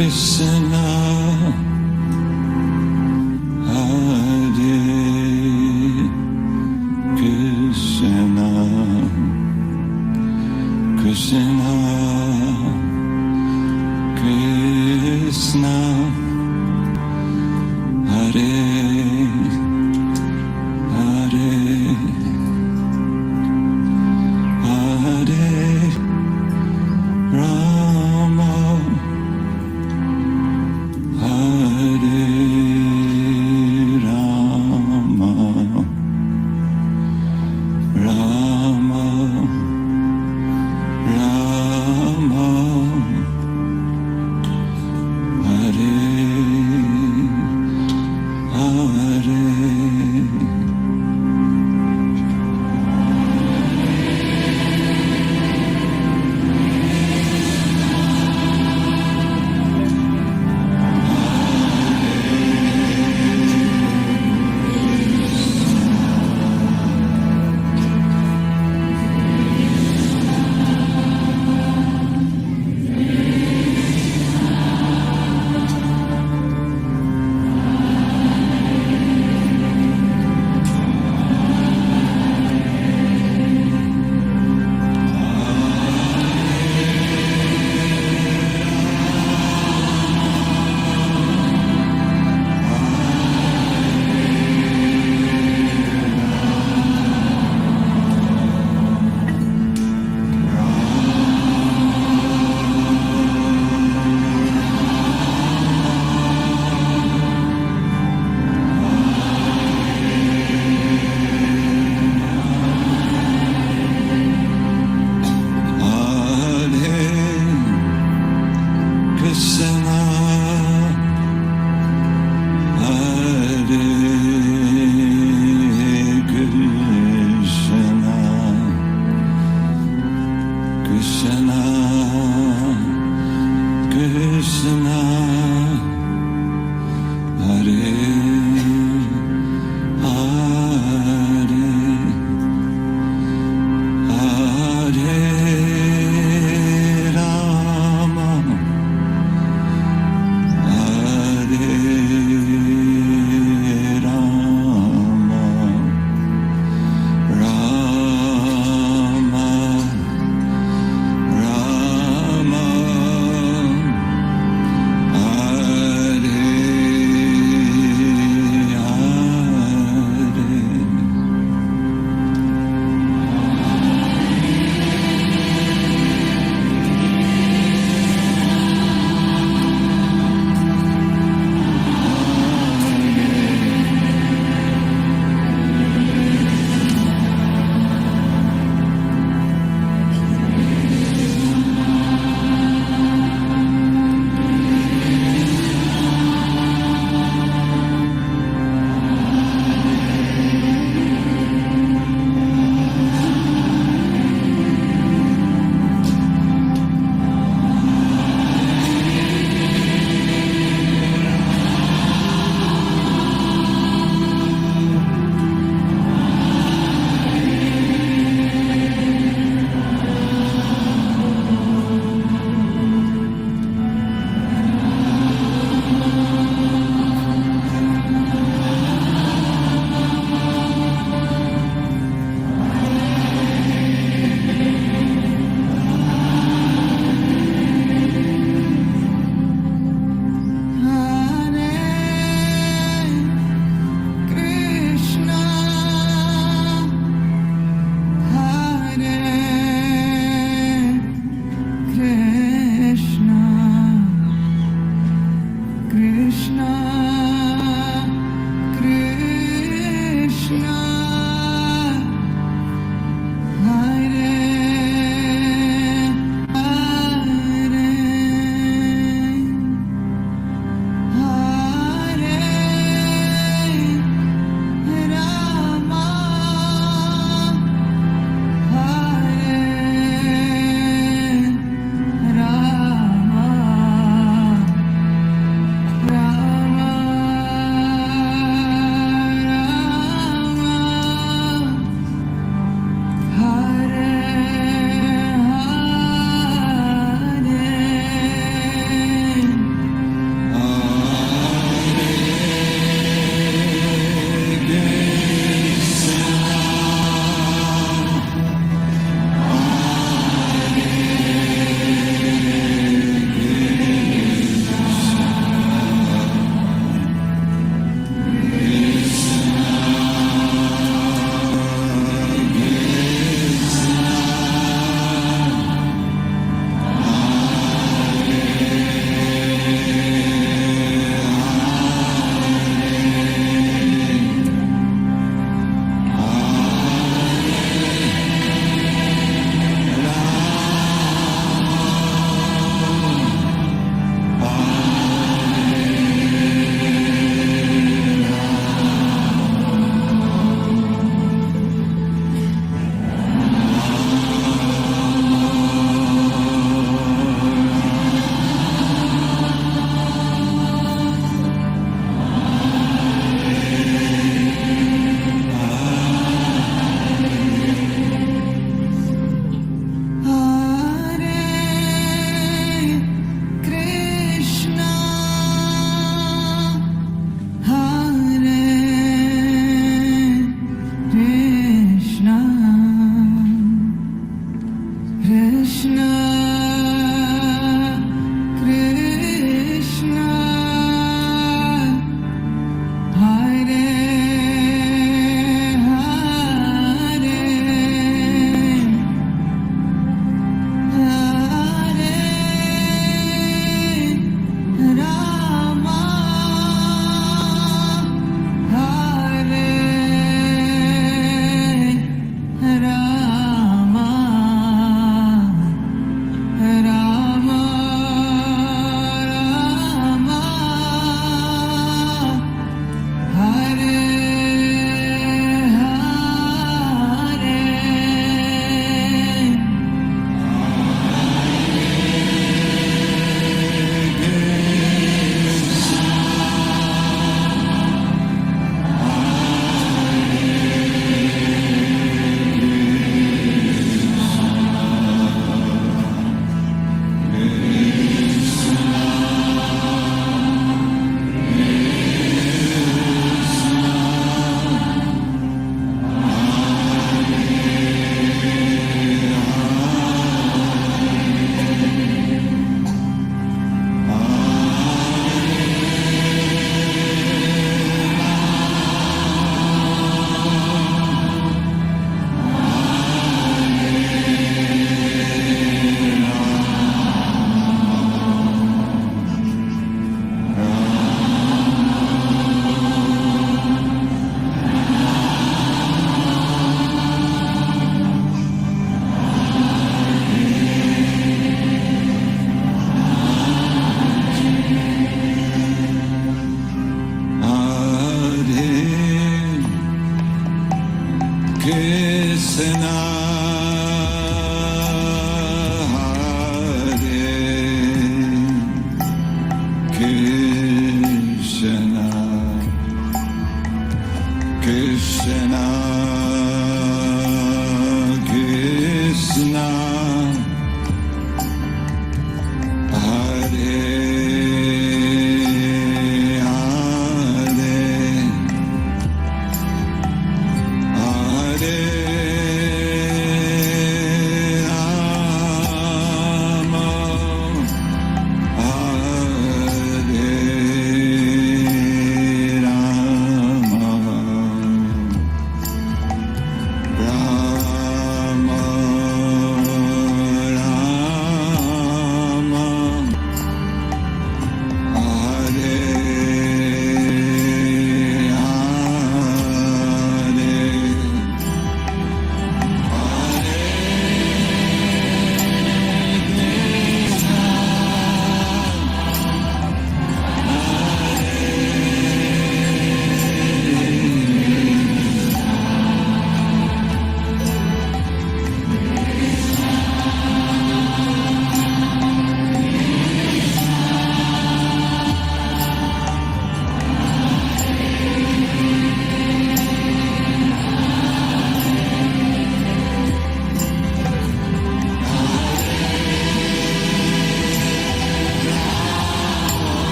Krishna, Hare Krishna, Krishna Krishna, Hare Hare, Hare Rama, Hare Rama, Rama Rama, Hare Hare. Krishna, Krishna, Hare Hare, Hare Rama, Hare Rama, Rama Rama, Hare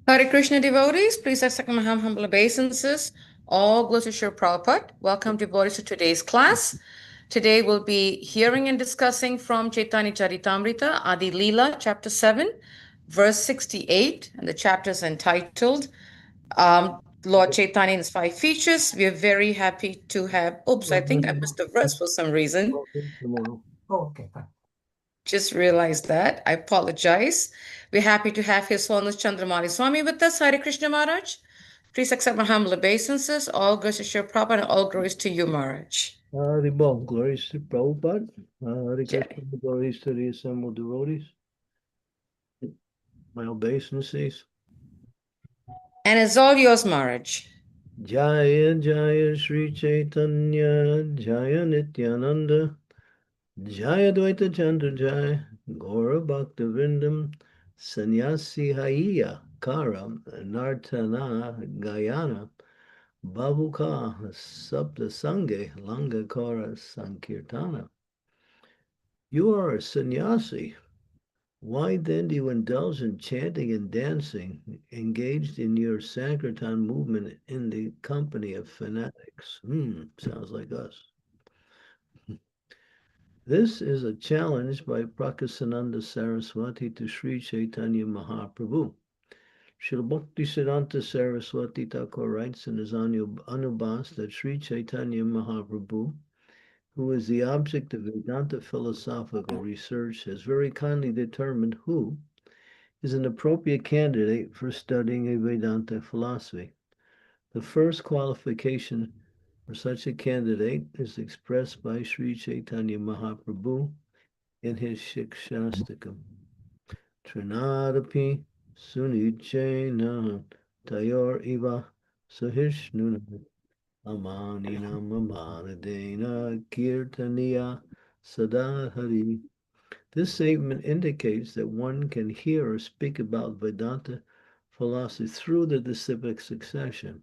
Hare Krishna devotees, please accept my humble obeisances. All glories to Srila Prabhupada. Welcome devotees to today's class. Today we'll be hearing and discussing from Chaitanya Charitamrita, Adi Lila, chapter 7, verse 68. And the chapter is entitled Lord Chaitanya and his five features. We are very happy to have, oops, I think I missed the verse for some reason. Okay, fine. Just realized that. I apologize. We're happy to have His Holiness Candramauli Swami with us. Hare Krishna Maharaj. Please accept my humble obeisances. All glories to Srila Prabhupada and all glories to you, Maharaj. Haribol, glories to Prabhupada. Hare Jai. Krishna, glories to the assembled devotees. My obeisances. And it's all yours, Maharaj. Jaya Jaya Sri Chaitanya Jaya Nityananda Jaya Dvaita Chandra Jaya Gaura Bhakta Vindam Sannyasi Haiya Karam Nartana Gayana Babuka Sapta Sange Langakara Sankirtana. You are a sannyasi. Why then do you indulge in chanting and dancing, engaged in your Sankirtan movement in the company of fanatics? Sounds like us. This is a challenge by Prakasananda Saraswati to Sri Chaitanya Mahaprabhu. Srila Bhaktisiddhanta Saraswati Thakur writes in his Anubhas that Sri Chaitanya Mahaprabhu, who is the object of Vedanta philosophical research, has very kindly determined who is an appropriate candidate for studying a Vedanta philosophy. The first qualification for such a candidate is expressed by Sri Chaitanya Mahaprabhu in his Shikshastakam. Trinadapi Sunichena Tayor Iva Sahishnuna Amanina Mamanadena Kirtaniya Sadahari. This statement indicates that one can hear or speak about Vedanta philosophy through the disciplic succession.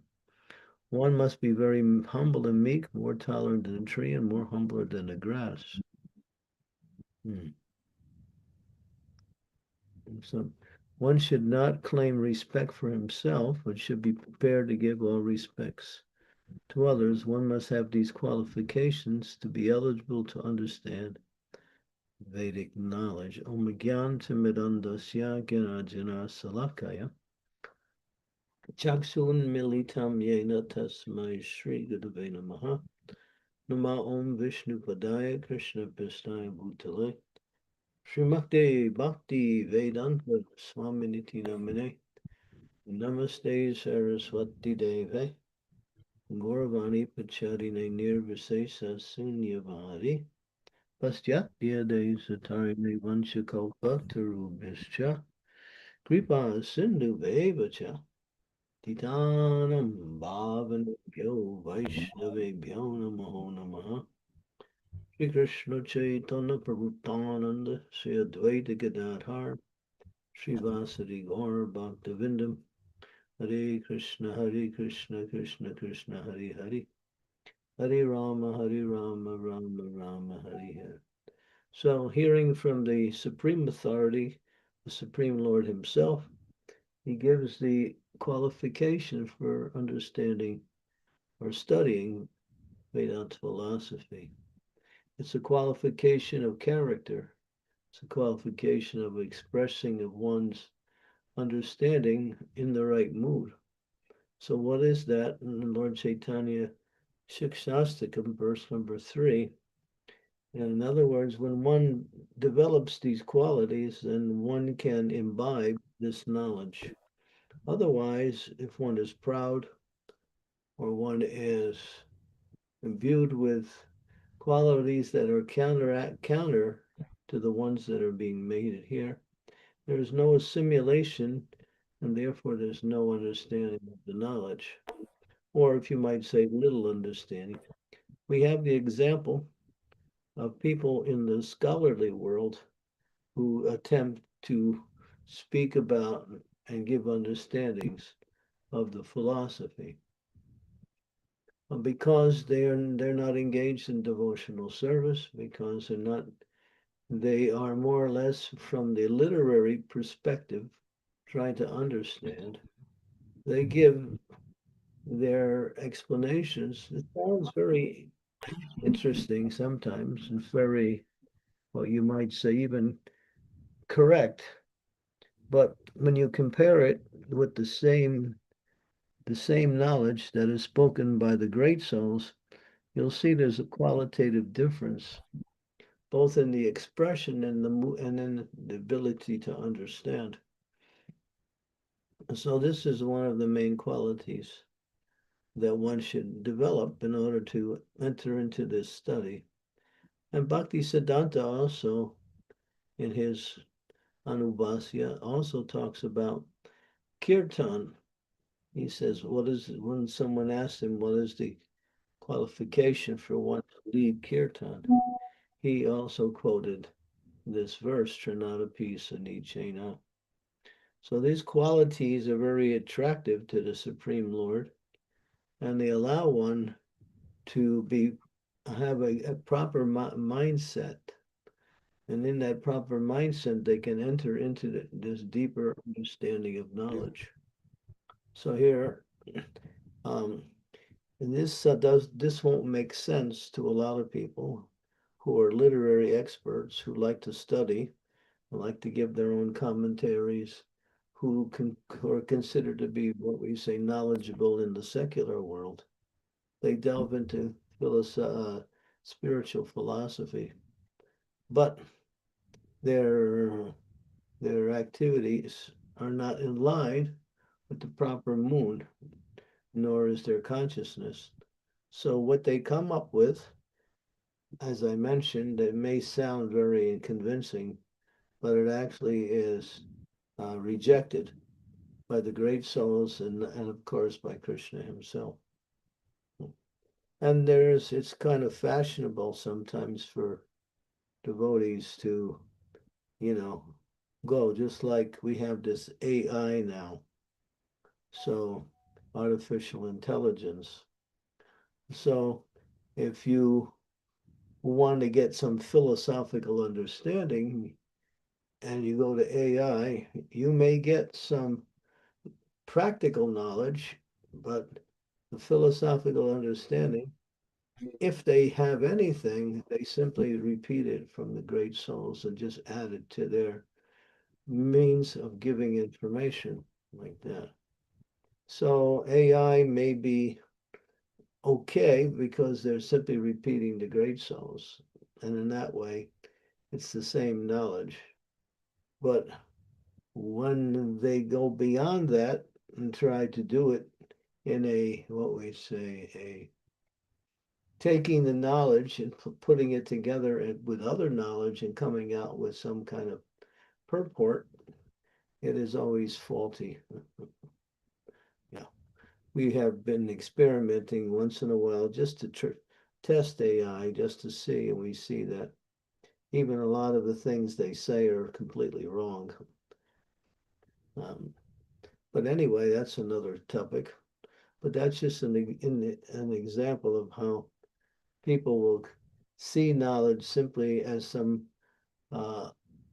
One must be very humble and meek, more tolerant than a tree and more humbler than the grass. So one should not claim respect for himself, but should be prepared to give all respects to others. One must have these qualifications to be eligible to understand Vedic knowledge. Om Gyan Timidandasya Gyanajana Salakaya Chaksun Militam Yena Tasmai Shri Gurave Namaha Nama Om Vishnu Padaya Krishna Prasthaya Bhutale Srimati Bhakti Vedanta Swami Namine Namaste Saraswati Deve Gauravani Pacharine Nirvisesa Sunyavari Pastyatya satarine vanchakalpa tarubhischa kripa sindhu vevacha titanam bhavanebhyo vaishnavebhyo namo namaha. Shri Krishna Chaitanya Prabhupada Sri Advaita Gadadhar Sri Vasari Gaur Bhaktivinoda Hare Krishna Krishna Krishna Hare Hare Hare Rama Rama Rama Hare Hare. So hearing from the Supreme Authority, the Supreme Lord Himself, He gives the qualification for understanding or studying Vedanta philosophy. It's a qualification of character. It's a qualification of expressing of one's understanding in the right mood. So what is that? In Lord Chaitanya Shikshastakam, verse number 3. And in other words, when one develops these qualities, then one can imbibe this knowledge. Otherwise, if one is proud or one is imbued with qualities that are counter to the ones that are being made here, there is no assimilation, and therefore there's no understanding of the knowledge, or if you might say, little understanding. We have the example of people in the scholarly world who attempt to speak about and give understandings of the philosophy. Because they're not engaged in devotional service, because they are more or less from the literary perspective trying to understand. They give their explanations. It sounds very interesting sometimes and very, what you might say, even correct. But when you compare it with the same knowledge that is spoken by the great souls, you'll see there's a qualitative difference, both in the expression and in the ability to understand. So this is one of the main qualities that one should develop in order to enter into this study. And Bhakti Siddhanta also, in his Anubhasya, also talks about kirtan. He says, when someone asks him, what is the qualification for one to lead kirtan? He also quoted this verse, Trinadapi Sanichena. So these qualities are very attractive to the Supreme Lord, and they allow one to have a proper mindset. And in that proper mindset, they can enter into this deeper understanding of knowledge. So here, and this won't make sense to a lot of people who are literary experts who like to study, who like to give their own commentaries, who are considered to be what we say knowledgeable in the secular world. They delve into spiritual philosophy, but their activities are not in line with the proper mood, nor is their consciousness. So what they come up with, as I mentioned, it may sound very convincing, but it actually is rejected by the great souls and of course by Krishna himself. And it's kind of fashionable sometimes for devotees to, go, just like we have this AI now. So artificial intelligence. So if you want to get some philosophical understanding and you go to AI, you may get some practical knowledge, but the philosophical understanding, if they have anything, they simply repeat it from the great souls and just add it to their means of giving information like that. So AI may be okay because they're simply repeating the great souls. And in that way, it's the same knowledge. But when they go beyond that and try to do it in what we say, taking the knowledge and putting it together with other knowledge and coming out with some kind of purport, it is always faulty. Yeah, we have been experimenting once in a while just to test AI, just to see, and we see that even a lot of the things they say are completely wrong. But anyway, that's another topic. But that's just an example of how people will see knowledge simply as some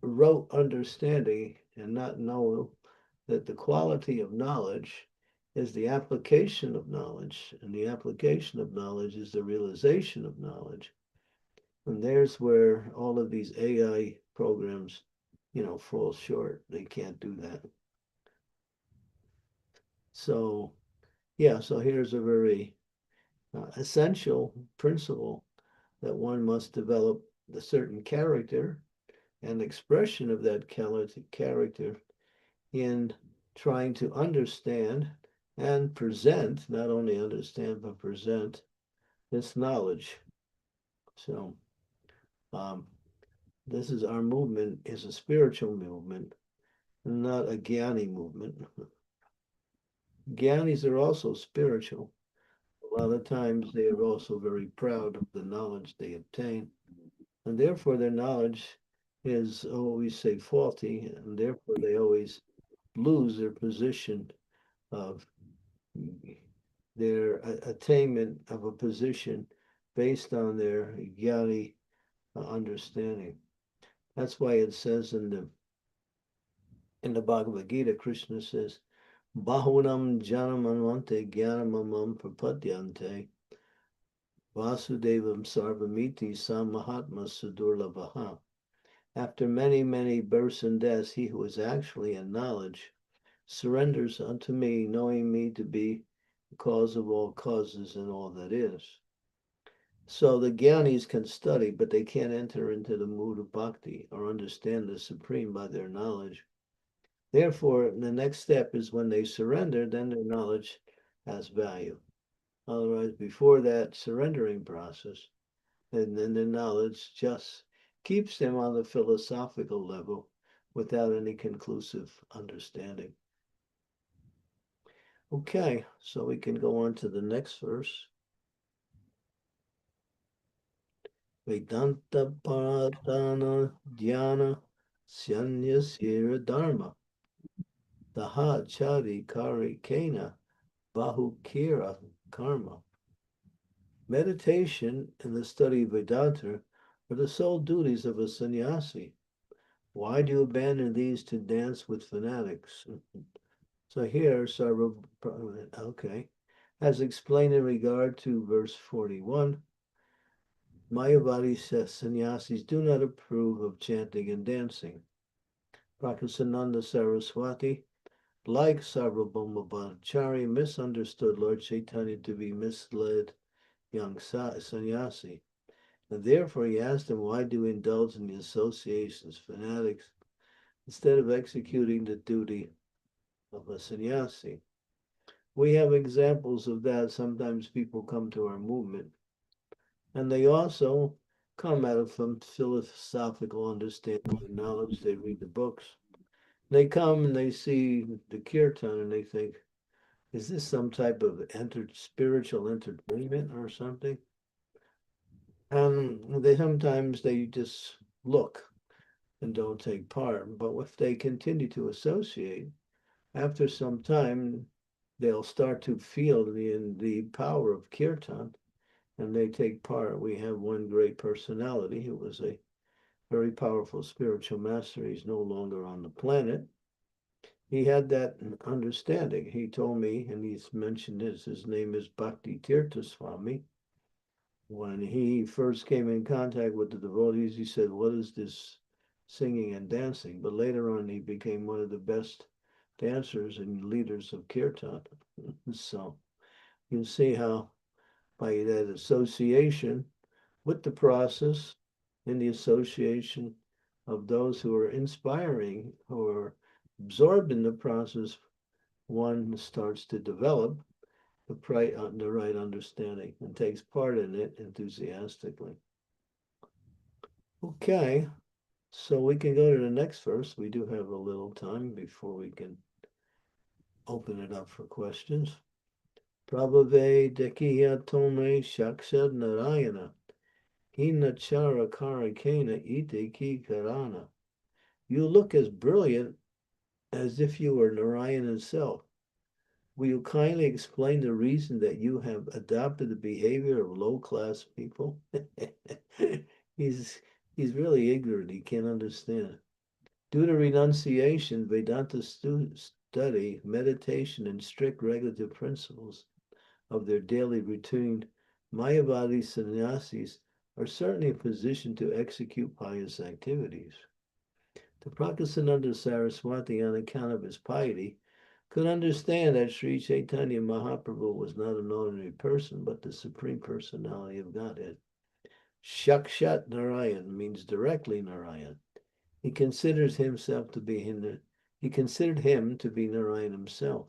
rote understanding and not know that the quality of knowledge is the application of knowledge, and the application of knowledge is the realization of knowledge. And there's where all of these AI programs, fall short. They can't do that. So, yeah, so here's a very essential principle that one must develop a certain character and expression of that character in trying to understand and present, not only understand, but present this knowledge. So this is our movement is a spiritual movement, not a Jnani movement. Jnanis are also spiritual. A lot of times they are also very proud of the knowledge they obtain, and therefore their knowledge is always say faulty, and therefore they always lose their position of their attainment of a position based on their jnani understanding. That's why it says in the Bhagavad Gita, Krishna says, Bahunam janamanvante jnanamamam prapadyante Vasudevam Sarvamiti Samahatma Sudurlabhaha. After many, many births and deaths, he who is actually in knowledge surrenders unto me, knowing me to be the cause of all causes and all that is. So the Gyanis can study, but they can't enter into the mood of bhakti or understand the Supreme by their knowledge. Therefore, the next step is when they surrender, then their knowledge has value. Otherwise, before that surrendering process, and then the knowledge just keeps them on the philosophical level without any conclusive understanding. Okay, so we can go on to the next verse. Vedanta Paradana Dhyana Sanyasira Dharma Daha Chari Kari Kena Bahukira Karma. Meditation and the study of Vedanta are the sole duties of a sannyasi. Why do you abandon these to dance with fanatics? So here, okay, as explained in regard to verse 41, Mayavadi says sannyasis do not approve of chanting and dancing. Prakasananda Saraswati, like Sarvabhauma Bhattacharya, misunderstood Lord Chaitanya to be misled young sannyasi. And therefore he asked him, why do you indulge in the associations, fanatics, instead of executing the duty of a sannyasi? We have examples of that. Sometimes people come to our movement, and they also come out of some philosophical understanding and knowledge. They read the books. They come and they see the kirtan and they think, is this some type of spiritual entertainment or something? And sometimes they just look and don't take part. But if they continue to associate, after some time, they'll start to feel the power of kirtan, and they take part. We have one great personality who was a very powerful spiritual master. He's no longer on the planet. He had that understanding. He told me, and he's mentioned his name is Bhakti Tirtha Swami. When he first came in contact with the devotees, he said, what is this singing and dancing? But later on, he became one of the best dancers and leaders of kirtan. So you see how by that association with the process, in the association of those who are inspiring, who are absorbed in the process, one starts to develop, the right understanding and takes part in it enthusiastically. Okay, so we can go to the next verse. We do have a little time before we can open it up for questions. Prabhave Dekiya Tome Shakshad Narayana Hinachara Karakena Ite Ki Karana. You look as brilliant as if you were Narayan himself. Will you kindly explain the reason that you have adopted the behavior of low-class people? he's really ignorant. He can't understand. Due to renunciation, Vedanta study, meditation, and strict regulative principles of their daily routine, Mayavadi sannyasis are certainly in position to execute pious activities. The Prakasananda Saraswati, on account of his piety, could understand that Sri Chaitanya Mahaprabhu was not an ordinary person, but the Supreme Personality of Godhead. Shakshat Narayan means directly Narayan. He considered him to be Narayan himself.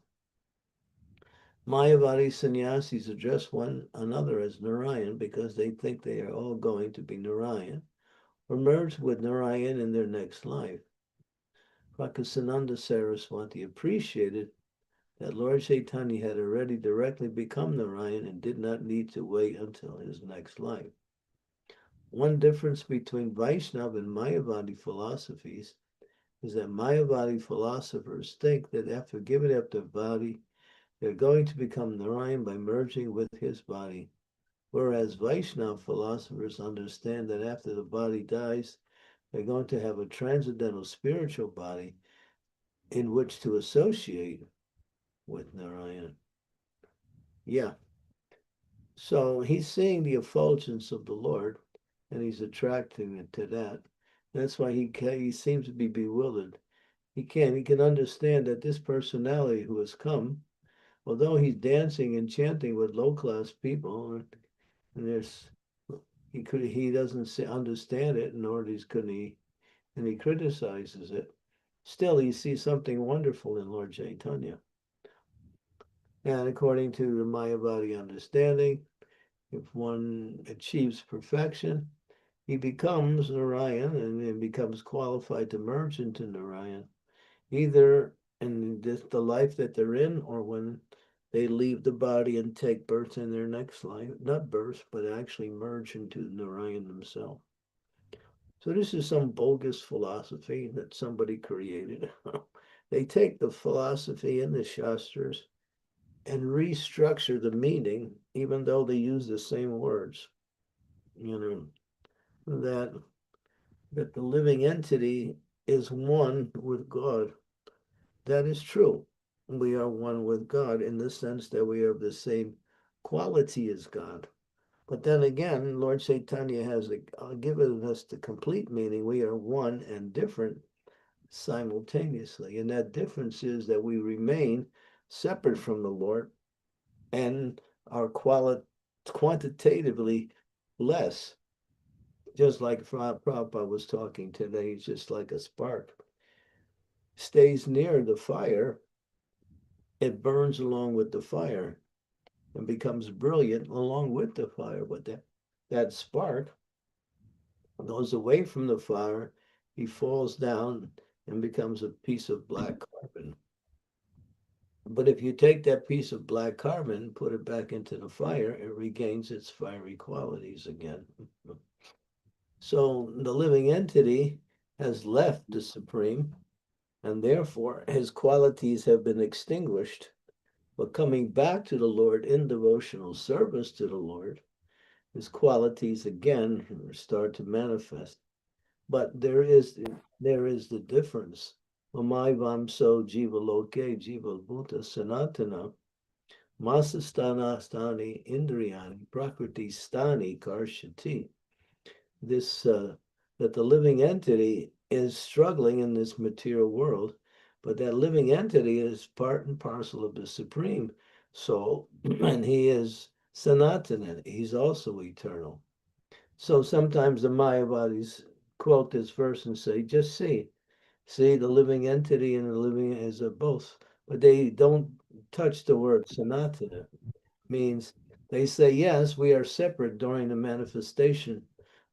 Mayavadi sannyasis address one another as Narayan because they think they are all going to be Narayan or merge with Narayan in their next life. Prakasananda Saraswati appreciated that Lord Chaitanya had already directly become Narayan and did not need to wait until his next life. One difference between Vaishnava and Mayavadi philosophies is that Mayavadi philosophers think that after giving up their body, they're going to become Narayan by merging with his body, whereas Vaishnava philosophers understand that after the body dies, they're going to have a transcendental spiritual body in which to associate with Narayan. Yeah. So he's seeing the effulgence of the Lord, and he's attracted to that. That's why he seems to be bewildered. He can understand that this personality who has come, although he's dancing and chanting with low-class people, and he doesn't understand it, nor couldn't he, and he criticizes it. Still, he sees something wonderful in Lord Chaitanya. And according to the Mayavadi understanding, if one achieves perfection, he becomes Narayan and then becomes qualified to merge into Narayan, either in the life that they're in or when they leave the body and take birth in their next life. Not birth, but actually merge into Narayan himself. So this is some bogus philosophy that somebody created. They take the philosophy in the Shastras and restructure the meaning, even though they use the same words. That the living entity is one with God. That is true. We are one with God in the sense that we are of the same quality as God. But then again, Lord Chaitanya has given us the complete meaning. We are one and different simultaneously. And that difference is that we remain separate from the Lord and are quantitatively less. Just like Prabhupada was talking today, he's just like a spark. Stays near the fire, it burns along with the fire and becomes brilliant along with the fire. But that spark goes away from the fire, he falls down and becomes a piece of black carbon. But if you take that piece of black carbon and put it back into the fire, it regains its fiery qualities again. So the living entity has left the Supreme, and therefore his qualities have been extinguished. But coming back to the Lord in devotional service to the Lord, his qualities again start to manifest. But there is the difference. Mamai vamso jiva loke jiva bhuta sanatana masastana stani indriyani prakriti stani karshati. This that the living entity is struggling in this material world, but that living entity is part and parcel of the Supreme Soul, and he is Sanatana. He's also eternal. So sometimes the Mayavadis quote this verse and say, just see the living entity and the living is both, but they don't touch the word Sanatana. means they say, yes, we are separate during the manifestation,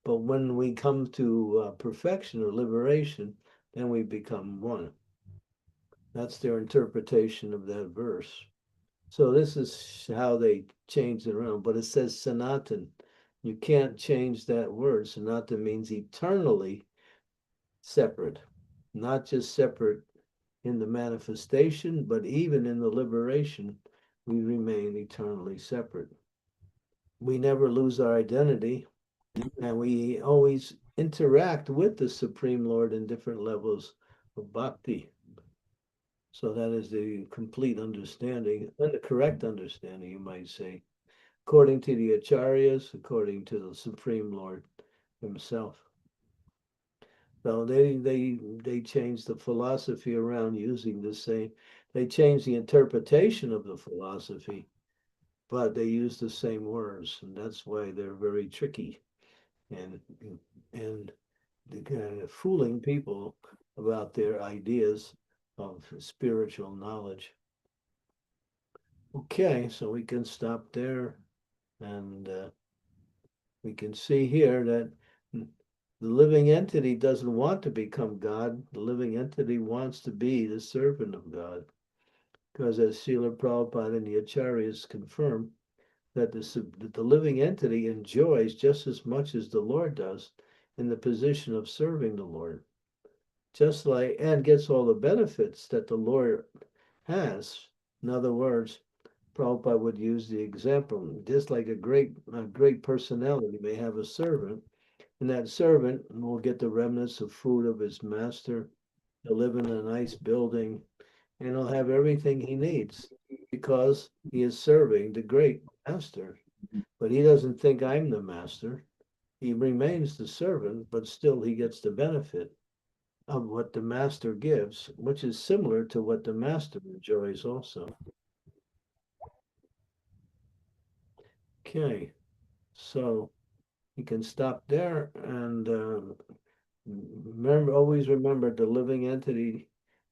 but when we come to perfection or liberation, then we become one. That's their interpretation of that verse. So this is how they changed it around, but it says Sanatan. You can't change that word. Sanatan means eternally separate, not just separate in the manifestation, but even in the liberation, we remain eternally separate. We never lose our identity, and we always interact with the Supreme Lord in different levels of bhakti. So that is the complete understanding and the correct understanding, you might say, according to the acharyas, according to the Supreme Lord himself. So they changed the philosophy around using the same. They changed the interpretation of the philosophy, but they use the same words, and that's why they're very tricky and and kind of fooling people about their ideas of spiritual knowledge. Okay, so we can stop there, and we can see here that the living entity doesn't want to become God. The living entity wants to be the servant of God. Because as Srila Prabhupada and the Acharyas confirm, that the living entity enjoys just as much as the Lord does in the position of serving the Lord. Just like, and gets all the benefits that the Lord has. In other words, Prabhupada would use the example, just like a great personality may have a servant, and that servant will get the remnants of food of his master. He'll live in a nice building, and he'll have everything he needs because he is serving the great master. But he doesn't think I'm the master. He remains the servant, but still he gets the benefit of what the master gives, which is similar to what the master enjoys also. Okay, so you can stop there and always remember the living entity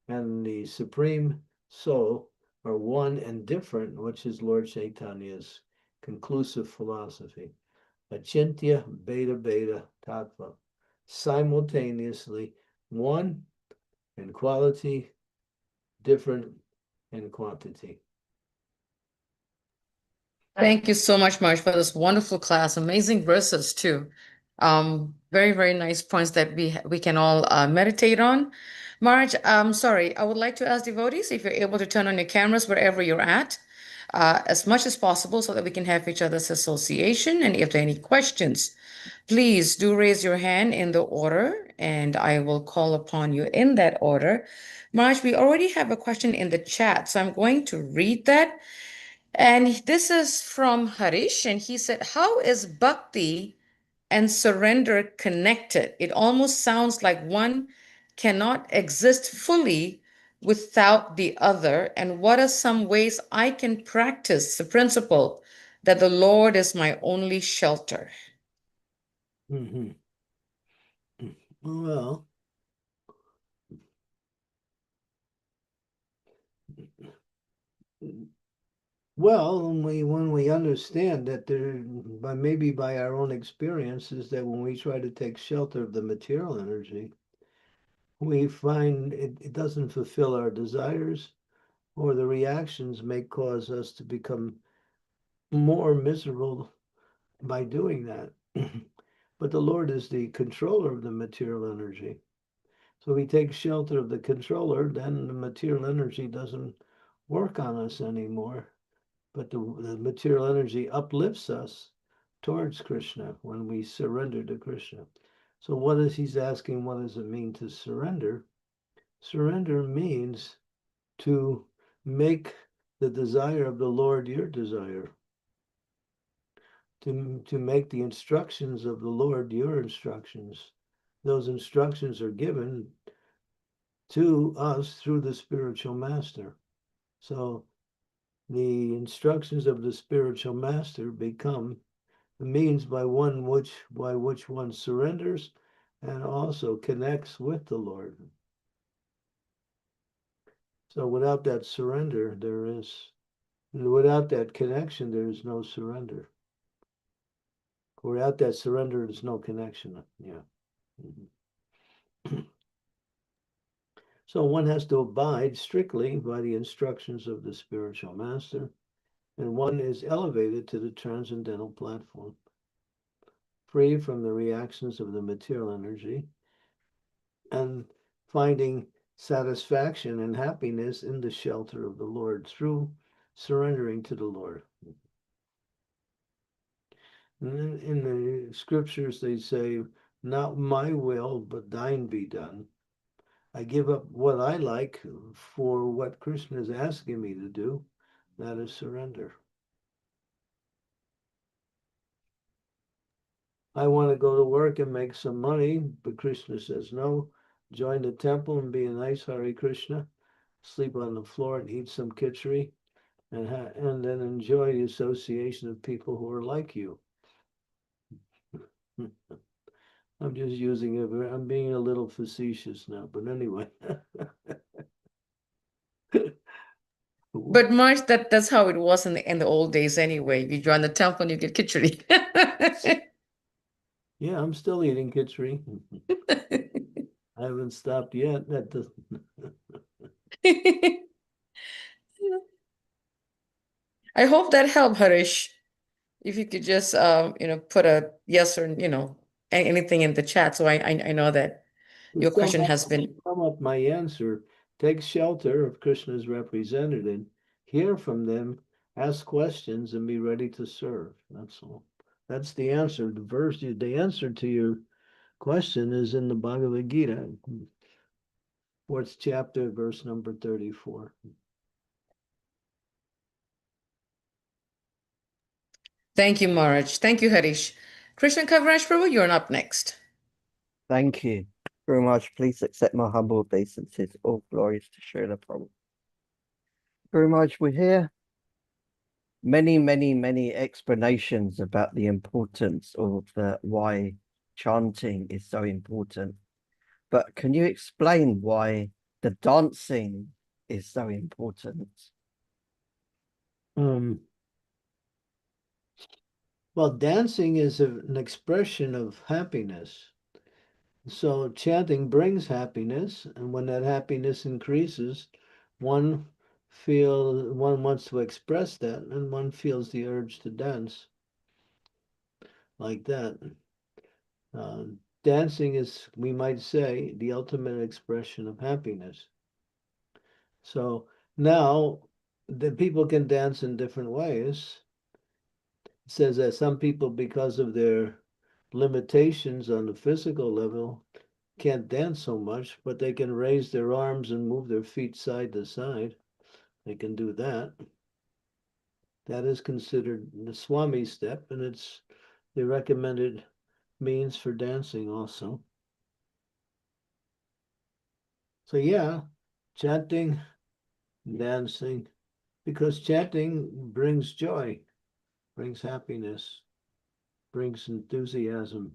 and the supreme soul are one and different, which is Lord Chaitanya's conclusive philosophy. Achintya beta beta tattva, simultaneously one in quality, different in quantity. Thank you so much, Marge, for this wonderful class. Amazing verses too. Very, very nice points that we can all meditate on. Marge, sorry, I would like to ask devotees if you're able to turn on your cameras wherever you're at, as much as possible so that we can have each other's association. And if there are any questions, please do raise your hand in the order, and I will call upon you in that order. Marge, we already have a question in the chat, so I'm going to read that. And this is from Harish, and he said, how is bhakti and surrender connected? It almost sounds like one cannot exist fully without the other. And what are some ways I can practice the principle that the Lord is my only shelter? Mm-hmm. Well, when we understand that maybe by our own experiences, that when we try to take shelter of the material energy, we find it doesn't fulfill our desires, or the reactions may cause us to become more miserable by doing that. But the Lord is the controller of the material energy. So we take shelter of the controller, then the material energy doesn't work on us anymore. But the material energy uplifts us towards Krishna when we surrender to Krishna. So he's asking, what does it mean to surrender? Surrender means to make the desire of the Lord your desire, to make the instructions of the Lord your instructions. Those instructions are given to us through the spiritual master. So the instructions of the spiritual master become the means by which one surrenders and also connects with the Lord. So without that surrender, there is And without that connection, there is no surrender. Without that surrender, there's no connection. Yeah. So one has to abide strictly by the instructions of the spiritual master, and one is elevated to the transcendental platform, free from the reactions of the material energy, and finding satisfaction and happiness in the shelter of the Lord through surrendering to the Lord. And in the scriptures, they say, not my will, but thine be done. I give up what I like for what Krishna is asking me to do. That is surrender. I want to go to work and make some money, but Krishna says no. Join the temple and be a nice Hare Krishna. Sleep on the floor and eat some khichdi, and then enjoy the association of people who are like you. I'm just using it. I'm being a little facetious now, but anyway. But March, that's how it was in the old days anyway. You join the temple and you get khichdi. Yeah, I'm still eating khichdi. I haven't stopped yet. That doesn't. I hope that helped, Harish. If you could just put a yes or anything in the chat, so I know that your question has been. Sum up my answer. Take shelter of Krishna's representative, hear from them, ask questions, and be ready to serve. That's all. That's the answer. The answer to your question is in the Bhagavad Gita, 4th chapter, verse number 34. Thank you, Maharaj. Thank you, Harish. Krishna Kaviraj Prabhu, you're up next. Thank you very much. Please accept my humble obeisances. All glories to Srila Prabhupada. Very much. We hear many explanations about the importance of why chanting is so important. But can you explain why the dancing is so important? Well, dancing is an expression of happiness. So chanting brings happiness, and when that happiness increases, one wants to express that, and one feels the urge to dance like that. Dancing is, we might say, the ultimate expression of happiness. So now the people can dance in different ways. It says that some people, because of their limitations on the physical level, can't dance so much, but they can raise their arms and move their feet side to side. They can do that. That is considered the Swami step, and it's the recommended means for dancing also. So yeah, chanting, dancing, because chanting brings joy, brings happiness, brings enthusiasm,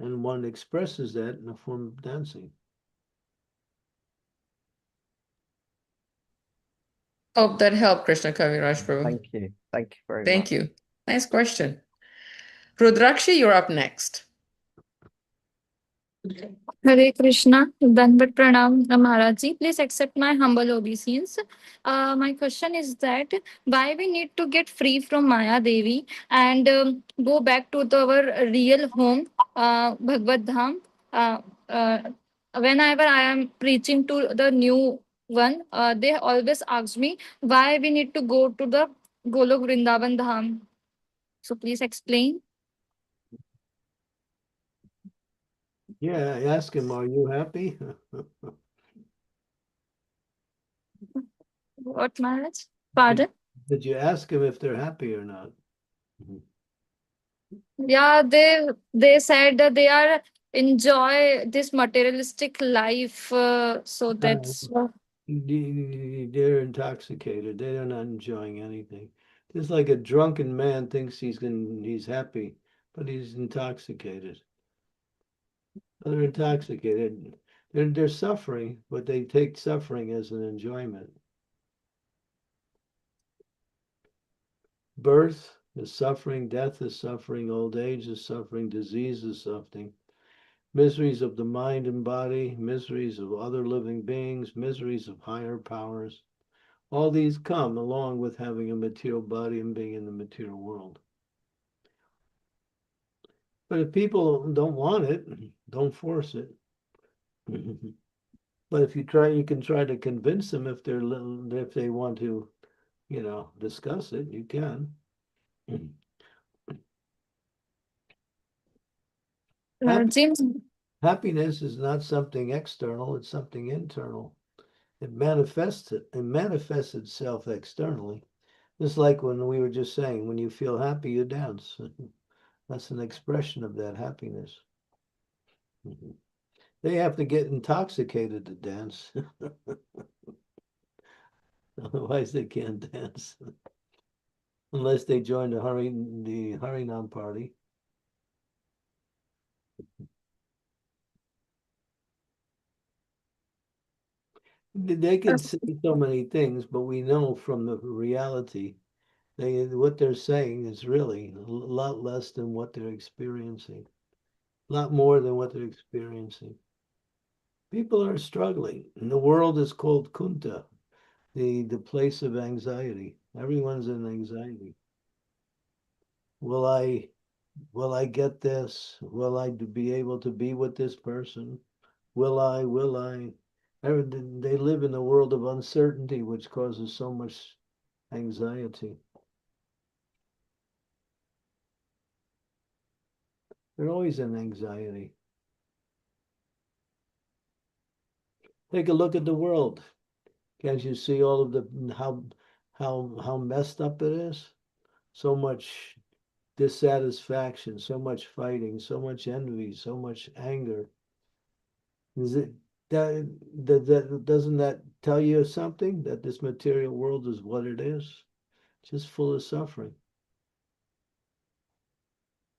and one expresses that in the form of dancing. Hope that helped, Krishna Kaviraj Prabhu. Thank you. Thank you very Thank much. you. Nice question. Rudrakshi, you're up next. Hare Krishna, Dandavat Pranam, Maharaj ji. Please accept my humble obeisance. My question is that why we need to get free from Maya Devi and go back to our real home, Bhagavad Dham. Uh, Whenever I am preaching to the new one, they always ask me why we need to go to the Golok Vrindavan Dham. So please explain. Yeah, I ask him, are you happy? What, Maharaj? Pardon? Did you ask him if they're happy or not? Yeah, they said that they are enjoy this materialistic life. So that's They're intoxicated. They're not enjoying anything. Just like a drunken man thinks he's happy, but he's intoxicated. They're intoxicated. They're suffering, but they take suffering as an enjoyment. Birth is suffering, death is suffering, old age is suffering, disease is suffering, miseries of the mind and body, miseries of other living beings, miseries of higher powers. All these come along with having a material body and being in the material world. But if people don't want it, don't force it. But if you try, you can try to convince them if they want to, discuss it, you can. James, Happiness is not something external, it's something internal. It manifests itself externally. Just like when we were just saying, when you feel happy, you dance. That's an expression of that happiness. They have to get intoxicated to dance. Otherwise, they can't dance. Unless they join the Harinam party. They can say so many things, but we know from the reality, what they're saying is really a lot less than what they're experiencing, a lot more than what they're experiencing. People are struggling, and the world is called Kunta, the place of anxiety. Everyone's in anxiety. Will I get this? Will I be able to be with this person? Will I? They live in a world of uncertainty, which causes so much anxiety. They're always in anxiety. Take a look at the world. Can't you see all of the how messed up it is? So much dissatisfaction, so much fighting, so much envy, so much anger. Is it that doesn't that tell you something? That this material world is what it is? Just full of suffering.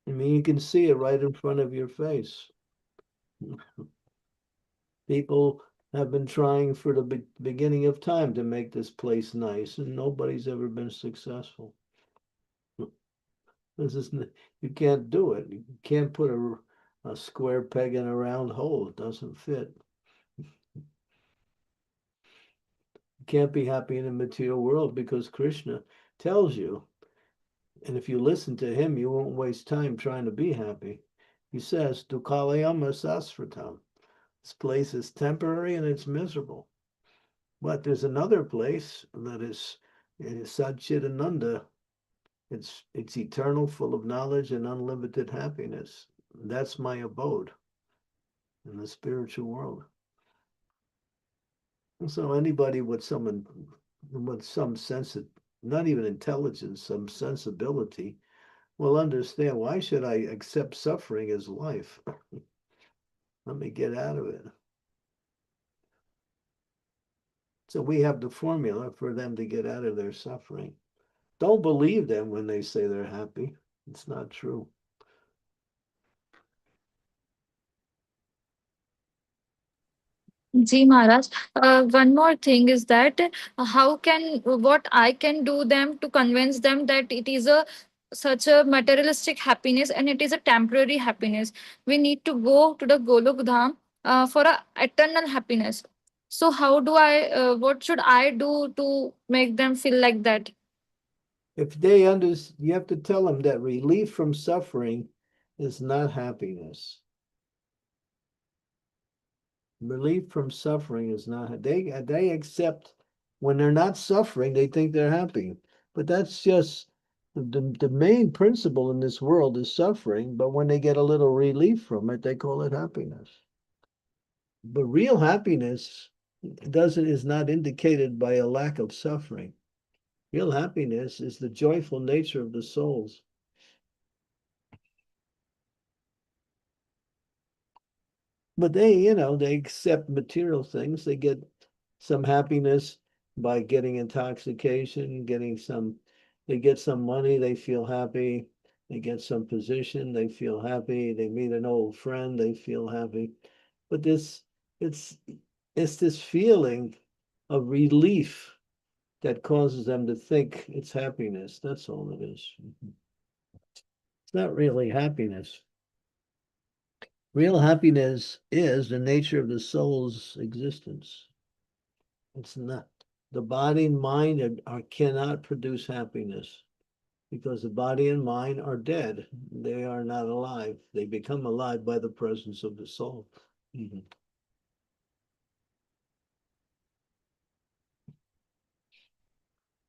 I mean, you can see it right in front of your face. People have been trying for the beginning of time to make this place nice, and nobody's ever been successful. This is you can't do it. You can't put a square peg in a round hole. It doesn't fit. You can't be happy in the material world because Krishna tells you, and if you listen to him, you won't waste time trying to be happy. He says, Dukalayam asasratam. This place is temporary and it's miserable. But there's another place that is Satchitananda. It's eternal, full of knowledge and unlimited happiness. That's my abode in the spiritual world. And so anybody with some sense of, not even intelligence, some sensibility, will understand, why should I accept suffering as life? Let me get out of it. So we have the formula for them to get out of their suffering. Don't believe them when they say they're happy. It's not true. Ji Maharaj, one more thing is that what I can do them to convince them that it is a such a materialistic happiness and it is a temporary happiness. We need to go to the Golok Dham for a eternal happiness. So how do what should I do to make them feel like that? If you have to tell them that relief from suffering is not happiness. Relief from suffering is not, they accept when they're not suffering, they think they're happy. But that's just the main principle in this world is suffering, but when they get a little relief from it, they call it happiness. But real happiness is not indicated by a lack of suffering. Real happiness is the joyful nature of the souls. But they accept material things. They get some happiness by getting intoxication, they get some money, they feel happy. They get some position, they feel happy. They meet an old friend, they feel happy. But it's this feeling of relief that causes them to think it's happiness. That's all it is. It's not really happiness. Real happiness is the nature of the soul's existence. It's not. The body and mind cannot produce happiness because the body and mind are dead. They are not alive. They become alive by the presence of the soul.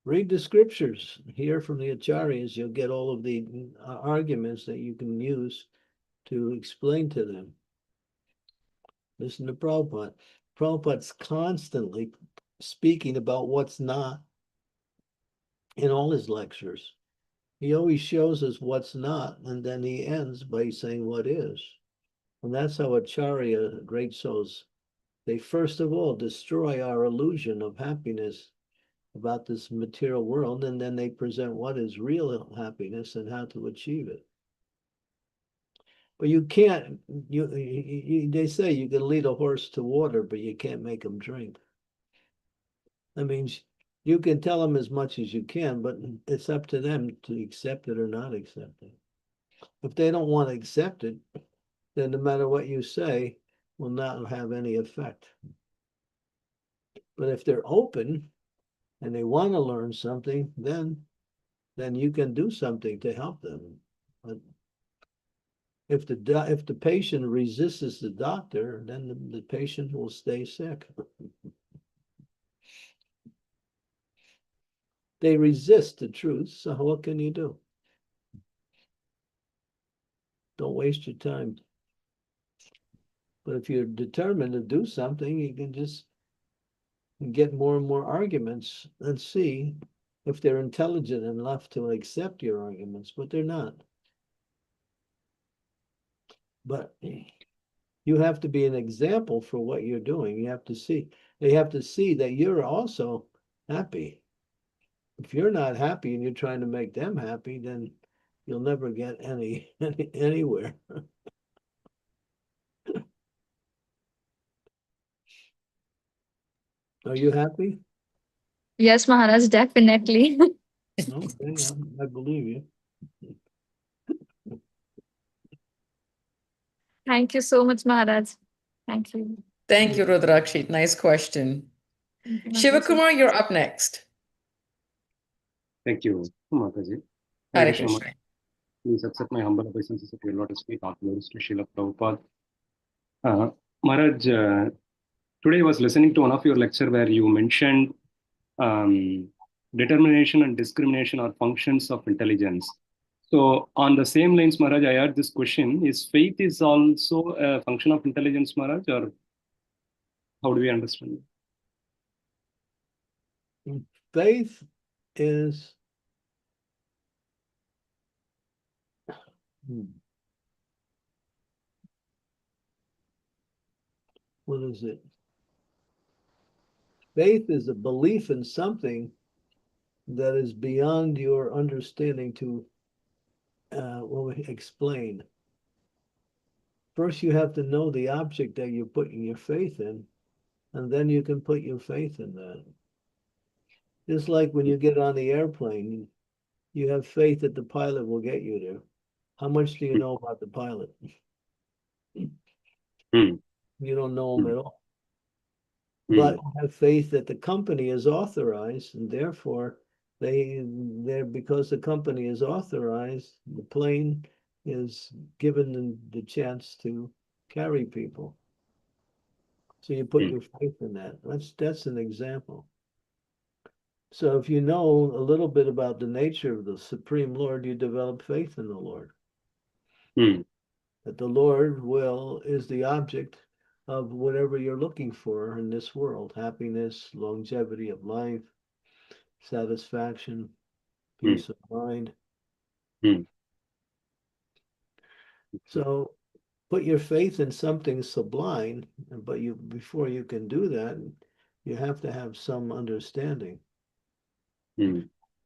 Read the scriptures. Hear from the acharyas. You'll get all of the arguments that you can use to explain to them. Listen to Prabhupada. Prabhupada's constantly speaking about what's not in all his lectures. He always shows us what's not, and then he ends by saying what is. And that's how Acharya, great souls, they first of all destroy our illusion of happiness about this material world, and then they present what is real happiness and how to achieve it. But you can't, they say you can lead a horse to water, but you can't make him drink. That means you can tell them as much as you can, but it's up to them to accept it or not accept it. If they don't want to accept it, then no matter what you say will not have any effect. But if they're open and they want to learn something, then you can do something to help them. But if the patient resists the doctor, then the patient will stay sick. They resist the truth, so what can you do? Don't waste your time. But if you're determined to do something, you can just get more and more arguments and see if they're intelligent enough to accept your arguments, but they're not. But you have to be an example for what you're doing. You have to see, they have to see that you're also happy. If you're not happy and you're trying to make them happy, then you'll never get anywhere. Are you happy? Yes, Maharaj, definitely. Okay, I believe you. Thank you so much, Maharaj. Thank you. Thank you, Rudrakshit. Nice question. Thank you, Mataji. Shivakumar, you're up next. Thank you, Mataji. Hare Hare Krishna. Krishna. Please accept my humble obeisances of your lotus feet, all glories to Srila Prabhupada. Maharaj, today I was listening to one of your lecture where you mentioned determination and discrimination are functions of intelligence. So on the same lines, Maharaj, I had this question: is faith is also a function of intelligence, Maharaj, or how do we understand it? Faith is what is it? Faith is a belief in something that is beyond your understanding to explain. First, you have to know the object that you're putting your faith in, and then you can put your faith in that. Just like when you get on the airplane, you have faith that the pilot will get you there. How much do you know about the pilot? You don't know him at all. But have faith that the company is authorized, and therefore because the company is authorized, the plane is given the chance to carry people. So you put your faith in that. That's an example. So if you know a little bit about the nature of the Supreme Lord, you develop faith in the Lord. That the Lord is the object of whatever you're looking for in this world: happiness, longevity of life, satisfaction, peace of mind. So put your faith in something sublime, but before you can do that, you have to have some understanding.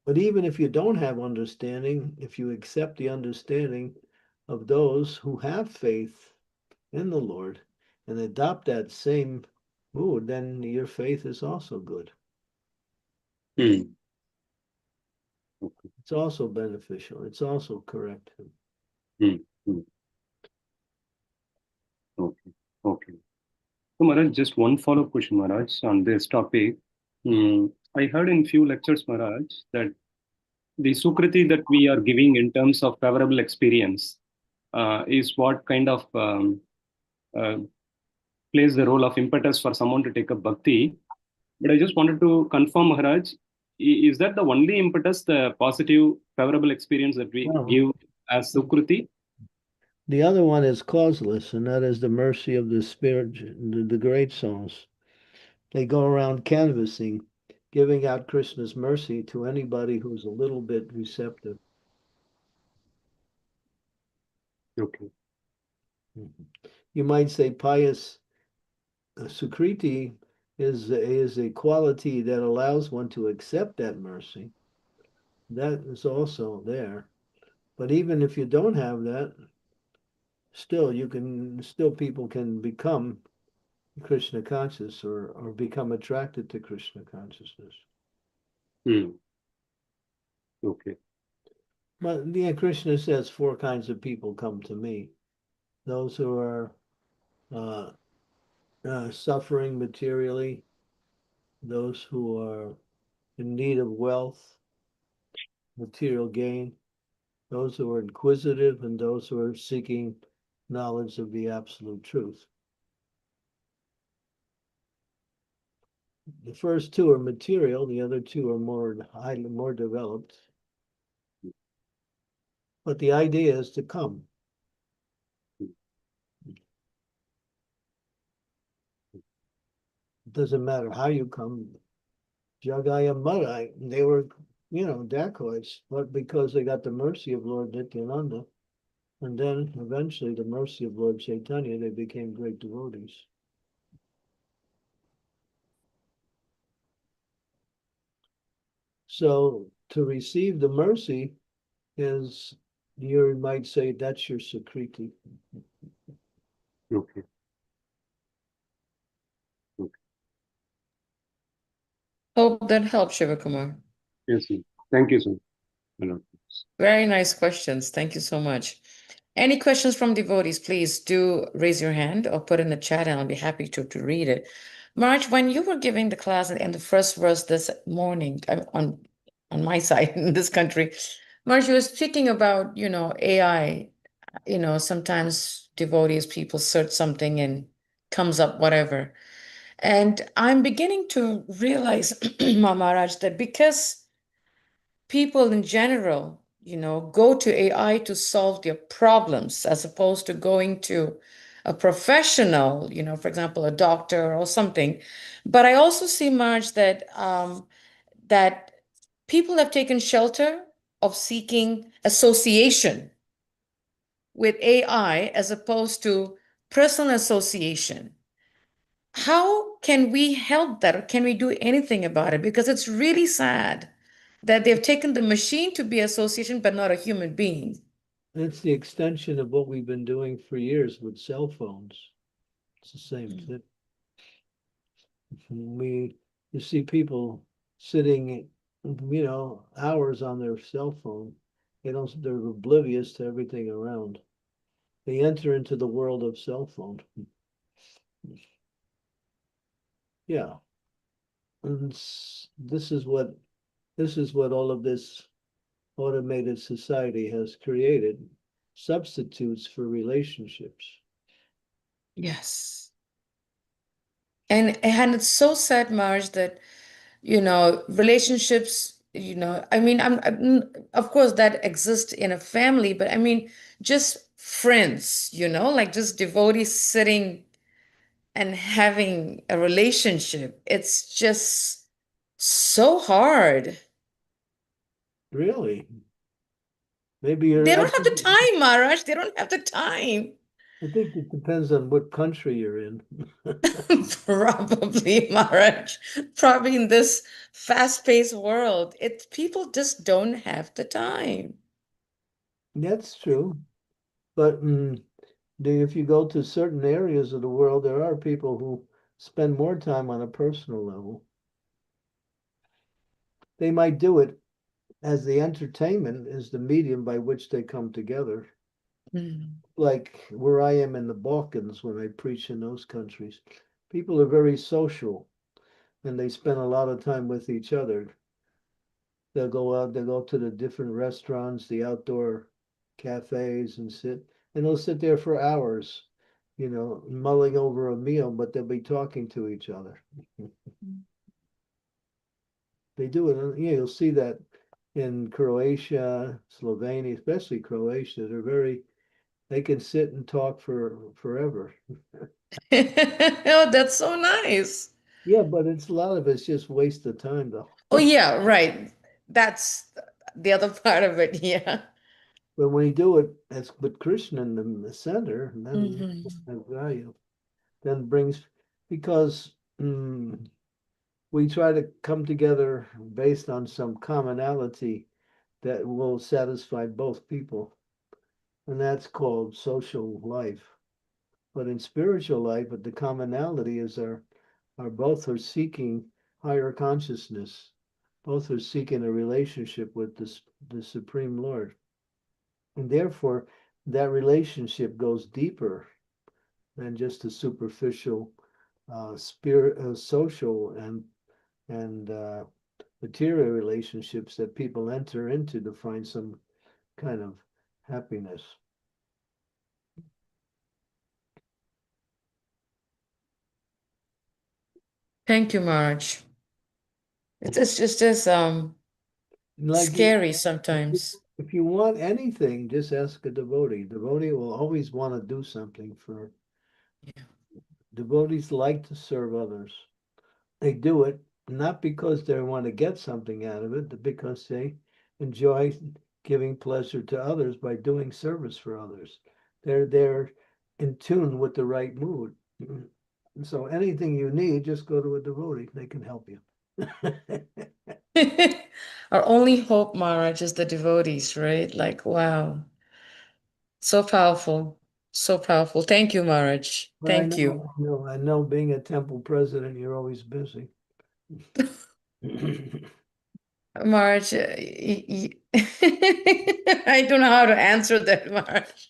But even if you don't have understanding, if you accept the understanding of those who have faith in the Lord and adopt that same mood, then your faith is also good. Hmm. Okay. It's also beneficial. It's also corrective. Hmm. Hmm. Okay. Okay. So, Maharaj, just one follow-up question, Maharaj, on this topic. I heard in few lectures, Maharaj, that the Sukriti that we are giving in terms of favorable experience is what kind of uh, plays the role of impetus for someone to take up bhakti. But I just wanted to confirm, Maharaj, is that the only impetus, the positive, favorable experience that we Well, give as Sukriti? the other one is causeless, and that is the mercy of the Spirit, the great souls. They go around canvassing, giving out Krishna's mercy to anybody who's a little bit receptive. Okay. You might say pious Sukriti is a quality that allows one to accept that mercy. That is also there. But even if you don't have that, still people can become Krishna conscious or become attracted to Krishna consciousness. Hmm. Okay. But yeah, Krishna says 4 kinds of people come to me. Those who are uh, suffering materially, those who are in need of wealth, material gain, those who are inquisitive, and those who are seeking knowledge of the absolute truth. The first 2 are material, the other 2 are more developed. But the idea is to come. It doesn't matter how you come. Jagaya Madai, they were, dacoits, but because they got the mercy of Lord Nityananda, and then eventually the mercy of Lord Chaitanya, they became great devotees. So to receive the mercy is, you might say, that's your Sukriti. Okay. Hope that helps, Shivakumar. Yes, sir. Thank you, sir. Hello. Very nice questions. Thank you so much. Any questions from devotees, please do raise your hand or put in the chat and I'll be happy to read it. Marge, when you were giving the class in the first verse this morning on my side in this country, Marge, you were speaking about, AI, sometimes devotees, people search something and comes up whatever. And I'm beginning to realize, Maharaj, that because people in general, go to AI to solve their problems as opposed to going to a professional, for example, a doctor or something. But I also see, Marge, that people have taken shelter of seeking association with AI as opposed to personal association. How can we help that? Or can we do anything about it? Because it's really sad that they've taken the machine to be association, but not a human being. It's the extension of what we've been doing for years with cell phones. It's the same thing. You see people sitting, hours on their cell phone. They're oblivious to everything around. They enter into the world of cell phone. Yeah. And this is what all of this automated society has created, substitutes for relationships. Yes. And it's so sad, Marge, that relationships, I mean, of course that exists in a family, but I mean, just friends, like just devotees sitting and having a relationship. It's just so hard. Really? Maybe you're. They don't have the time, Maharaj. They don't have the time. I think it depends on what country you're in. Probably, Maharaj. Probably in this fast-paced world, people just don't have the time. That's true. But if you go to certain areas of the world, there are people who spend more time on a personal level. they might do it as the entertainment is the medium by which they come together. Mm. Like where I am in the Balkans, when I preach in those countries, people are very social and they spend a lot of time with each other. They'll go out, they'll go to the different restaurants, the outdoor cafes and they'll sit there for hours, mulling over a meal, but they'll be talking to each other. They do it, you'll see that in Croatia, Slovenia, especially Croatia. They can sit and talk for forever. Oh, that's so nice. Yeah, but a lot of it's just waste of time though. Oh, yeah, right. That's the other part of it. Yeah. But when you do it, that's with Krishna in the center, and then Mhm. that value then brings, because we try to come together based on some commonality that will satisfy both people. And that's called social life. But in spiritual life, but the commonality is both are seeking higher consciousness. Both are seeking a relationship with the Supreme Lord. And therefore, that relationship goes deeper than just the superficial social and material relationships that people enter into to find some kind of happiness. Thank you, Marge. It's just as Like scary sometimes. if you want anything, just ask a devotee. Devotee will always want to do something for. Yeah. Devotees like to serve others. They do it not because they want to get something out of it, but because they enjoy giving pleasure to others by doing service for others. They're in tune with the right mood. So anything you need, just go to a devotee. They can help you. Our only hope, Maharaj, is the devotees, right? Like, wow. So powerful. So powerful. Thank you, Maharaj. But Thank you. I know being a temple president, you're always busy. Maharaj, I don't know how to answer that, Maharaj.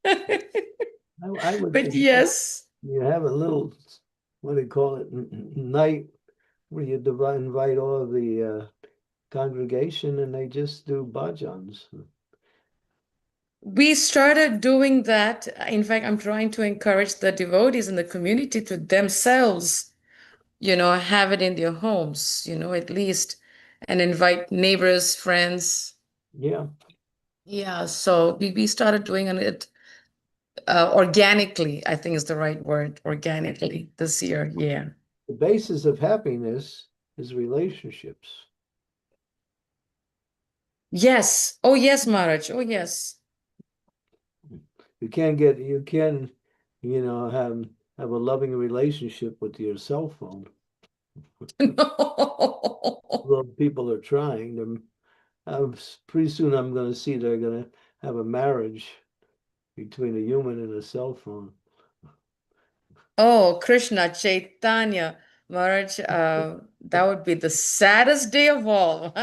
I would But suggest yes. you have a little, what do you call it, night where you invite all of the congregation and they just do bhajans. We started doing that. In fact, I'm trying to encourage the devotees in the community to themselves, have it in their homes, at least, and invite neighbors, friends. Yeah. Yeah, so we started doing it organically, I think is the right word, organically this year. Yeah. The basis of happiness is relationships. Yes. Oh, yes, Maharaj. Oh, yes. You can, have a loving relationship with your cell phone. No. Well, people are trying them. Pretty soon I'm going to see they're going to have a marriage between a human and a cell phone. Oh, Krishna, Chaitanya, Maharaj, that would be the saddest day of all.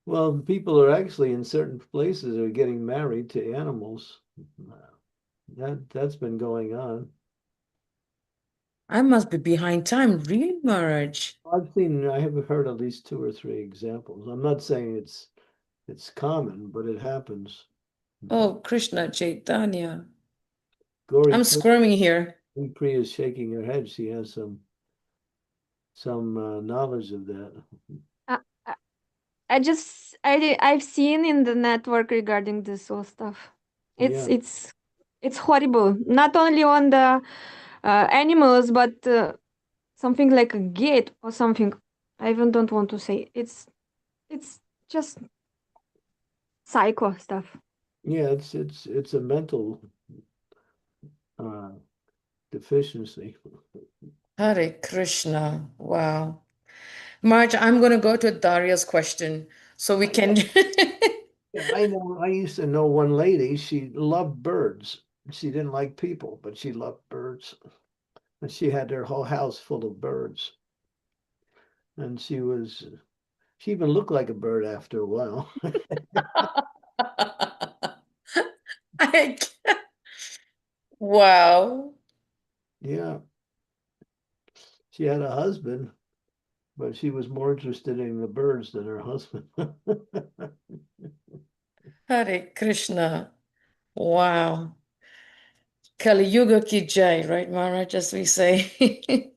Well, people are actually in certain places are getting married to animals. That's been going on. I must be behind time, really, Maharaj. I have heard at least 2 or 3 examples. I'm not saying it's common, but it happens. Oh, Krishna, Chaitanya. Gauri I'm squirming here. Priya is shaking her head. She has some knowledge of that. Uh, I I've seen in the network regarding this whole stuff. Yeah. It's horrible. Not only on the animals, but something like a gate or something. I even don't want to say. It's just psycho stuff. Yeah, it's a mental deficiency. Hare Krishna. Wow. Marge, I'm going to go to Daria's question so we can. Yeah, I used to know one lady, she loved birds. She didn't like people, but she loved birds. And she had her whole house full of birds. And she She even looked like a bird after a while. I wow. Yeah. She had a husband, but she was more interested in the birds than her husband. Hare Krishna. Wow. Kali Yuga ki jai, right, Maharaj, as we say.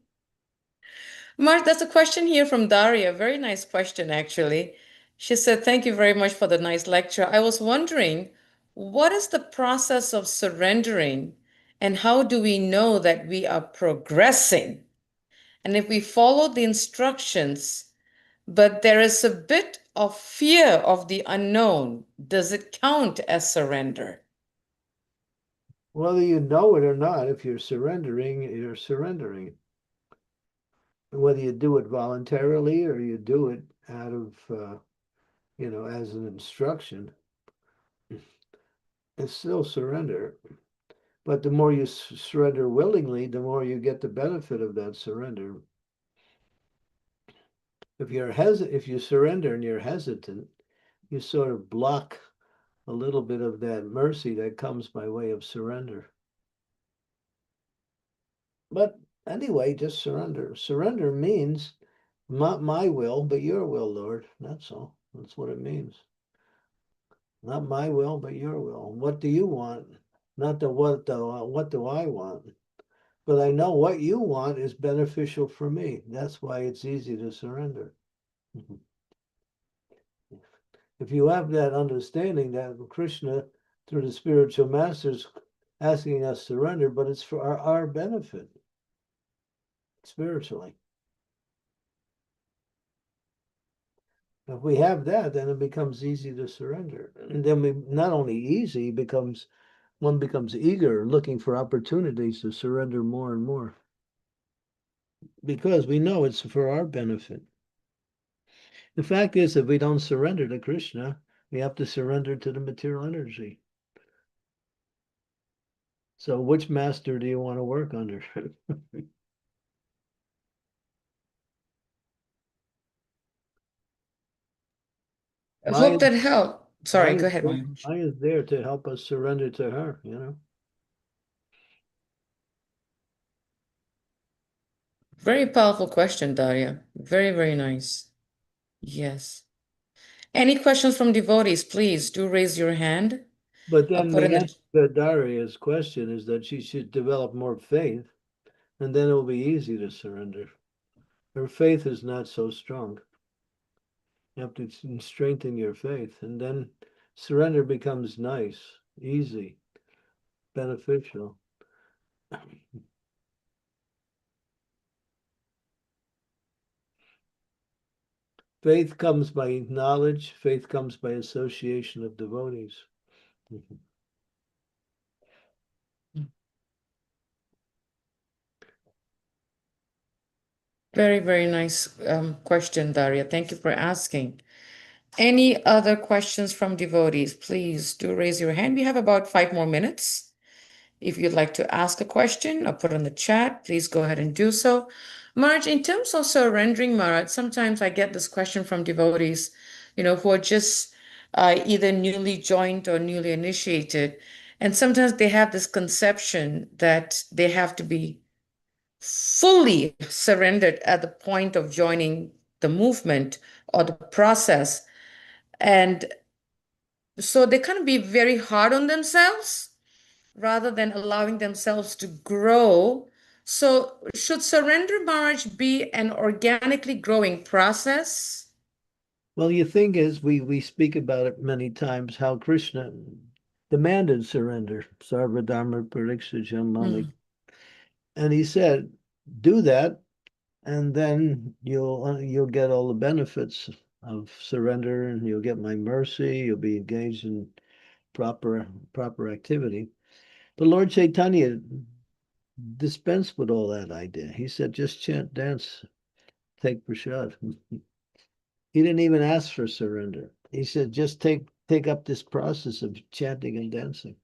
Maharaj, there's a question here from Daria. Very nice question, actually. She said, thank you very much for the nice lecture. I was wondering, what is the process of surrendering and how do we know that we are progressing? And if we follow the instructions, but there is a bit of fear of the unknown, does it count as surrender? Whether you know it or not, if you're surrendering, you're surrendering. Whether you do it voluntarily or you do it out of, as an instruction, it's still surrender. But the more you surrender willingly, the more you get the benefit of that surrender. If you surrender and you're hesitant, you sort of block a little bit of that mercy that comes by way of surrender. But anyway, just surrender. Surrender means not my will, but your will, Lord. That's all. That's what it means. Not my will, but your will. What do you want? Not the what do I want? But I know what you want is beneficial for me. That's why it's easy to surrender. If you have that understanding that Krishna, through the spiritual masters, asking us to surrender, but it's for our benefit spiritually. If we have that, then it becomes easy to surrender. And then we not only easy, one becomes eager, looking for opportunities to surrender more and more. Because we know it's for our benefit. The fact is, if we don't surrender to Krishna, we have to surrender to the material energy. So which master do you want to work under? I hope that helped. Sorry, Maya go ahead, Maharaj. is there to help us surrender to her. Very powerful question, Daria. Very, very nice. Yes. Any questions from devotees, please do raise your hand. But I'll then put in the the answer to Daria's question is that she should develop more faith, and then it will be easy to surrender. Her faith is not so strong. You have to strengthen your faith, and then surrender becomes nice, easy, beneficial. Faith comes by knowledge, faith comes by association of devotees. very, very nice question, Daria. Thank you for asking. Any other questions from devotees, please do raise your hand. We have about 5 more minutes. If you'd like to ask a question or put in the chat, please go ahead and do so. Marge, in terms of surrendering, Maharaj, sometimes I get this question from devotees, who are just either newly joined or newly initiated. And sometimes they have this conception that they have to be fully surrendered at the point of joining the movement or the process. And so they kind of be very hard on themselves rather than allowing themselves to grow. So, should surrender marriage be an organically growing process? Well, the thing is, we speak about it many times, how Krishna demanded surrender, Sarvadharma Parikshajam Malik. And he said, do that, and then you'll get all the benefits of surrender, and you'll get my mercy, you'll be engaged in proper activity. But Lord Chaitanya dispensed with all that idea. He said, just chant, dance, take prasad. He didn't even ask for surrender. He said, just take up this process of chanting and dancing.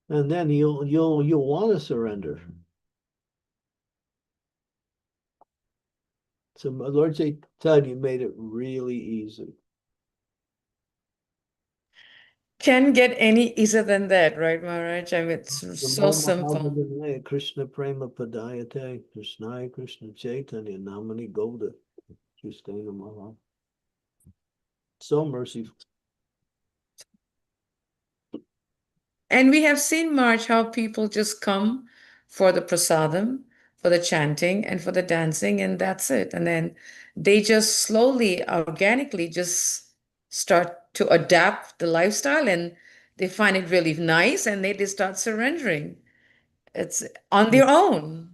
And then you'll want to surrender. So Lord Chaitanya made it really easy. Can get any easier than that, right, Maharaj? I mean, it's so simple. Krishna Prema Padayate, Krishnaya Krishna Chaitanya, Namani Golda, Kristena Maha. So merciful. And we have seen, March, how people just come for the prasadam, for the chanting, and for the dancing, and that's it. And then they just slowly, organically just start to adapt the lifestyle and they find it really nice and they start surrendering. It's on their own.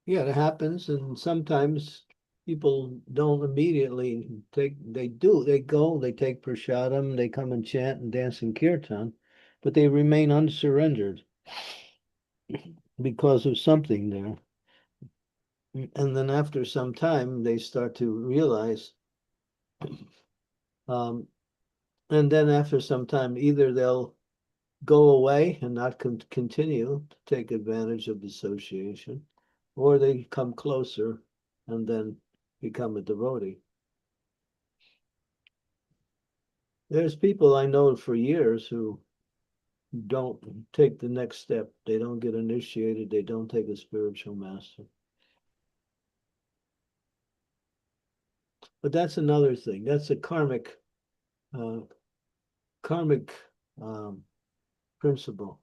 Yeah, it happens, and sometimes people don't immediately take, they go, they take prasadam, they come and chant and dance in kirtan, but they remain unsurrendered because of something there. And then after some time, they start to realize, and then after some time, either they'll go away and not continue to take advantage of association, or they come closer and then become a devotee. There's people I know for years who don't take the next step. They don't get initiated. They don't take a spiritual master. But that's another thing. That's a karmic principle.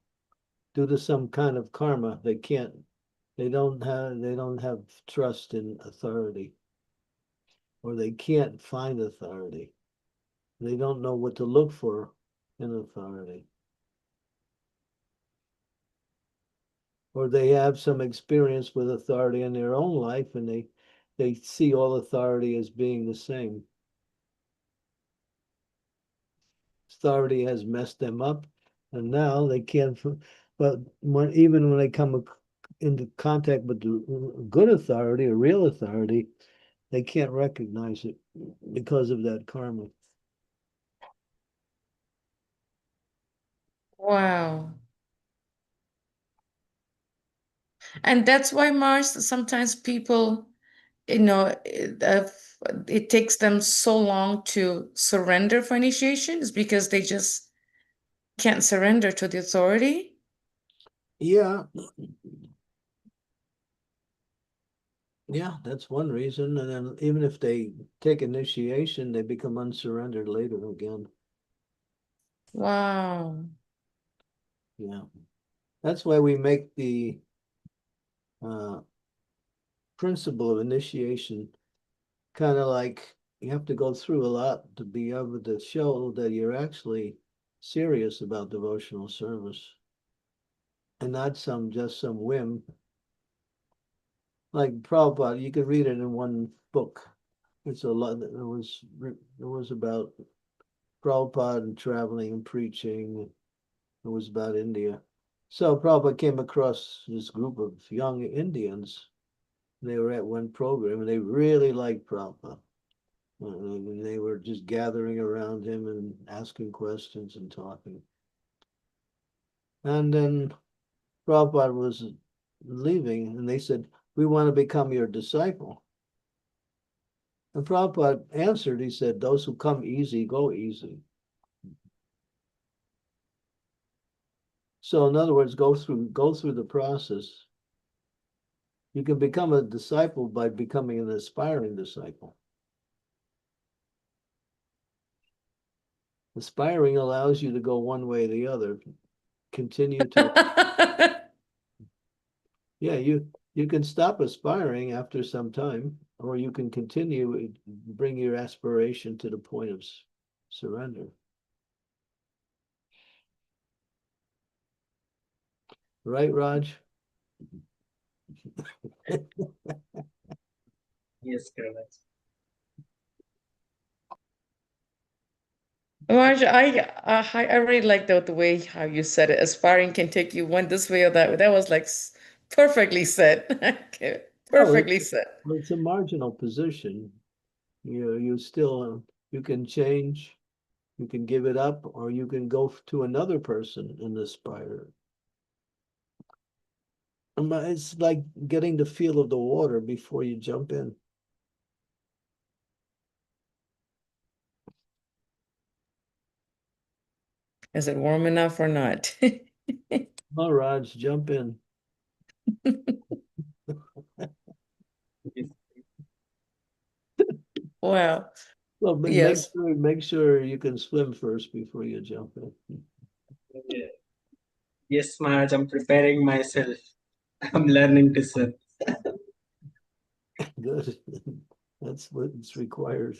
Due to some kind of karma, they don't have trust in authority, or they can't find authority. They don't know what to look for in authority. Or they have some experience with authority in their own life, and they see all authority as being the same. Authority has messed them up, and now they can't. But even when they come into contact with the good authority or real authority, they can't recognize it because of that karma. Wow. And that's why, Mars, sometimes people, it takes them so long to surrender for initiation is because they just can't surrender to the authority. Yeah. Yeah, that's one reason. And then even if they take initiation, they become unsurrendered later again. Wow. Yeah. That's why we make the principle of initiation kind of like you have to go through a lot to be able to show that you're actually serious about devotional service and not just some whim. Like Prabhupada, you could read it in one book. It's a lot. It was about Prabhupada and traveling and preaching. It was about India. So Prabhupada came across this group of young Indians. They were at one program and they really liked Prabhupada. And they were just gathering around him and asking questions and talking. And then Prabhupada was leaving and they said, "We want to become your disciple." And Prabhupada answered, he said, "Those who come easy, go easy." So in other words, go through the process. You can become a disciple by becoming an aspiring disciple. Aspiring allows you to go one way or the other. Continue to yeah, you can stop aspiring after some time, or you can continue, bring your aspiration to the point of surrender. Right, Raj? Yes, correct. Marge, I really like the way how you said it. Aspiring can take you one this way or that way. That was like perfectly said. Okay, perfectly said. It's a marginal position. You still, you can change, you can give it up, or you can go to another person and aspire. It's like getting the feel of the water before you jump in. Is it warm enough or not? Maharaj, jump in. Well, Well, but yes. make sure you can swim first before you jump in. Yes, Maharaj, I'm preparing myself. I'm learning to swim. Good. That's what's required.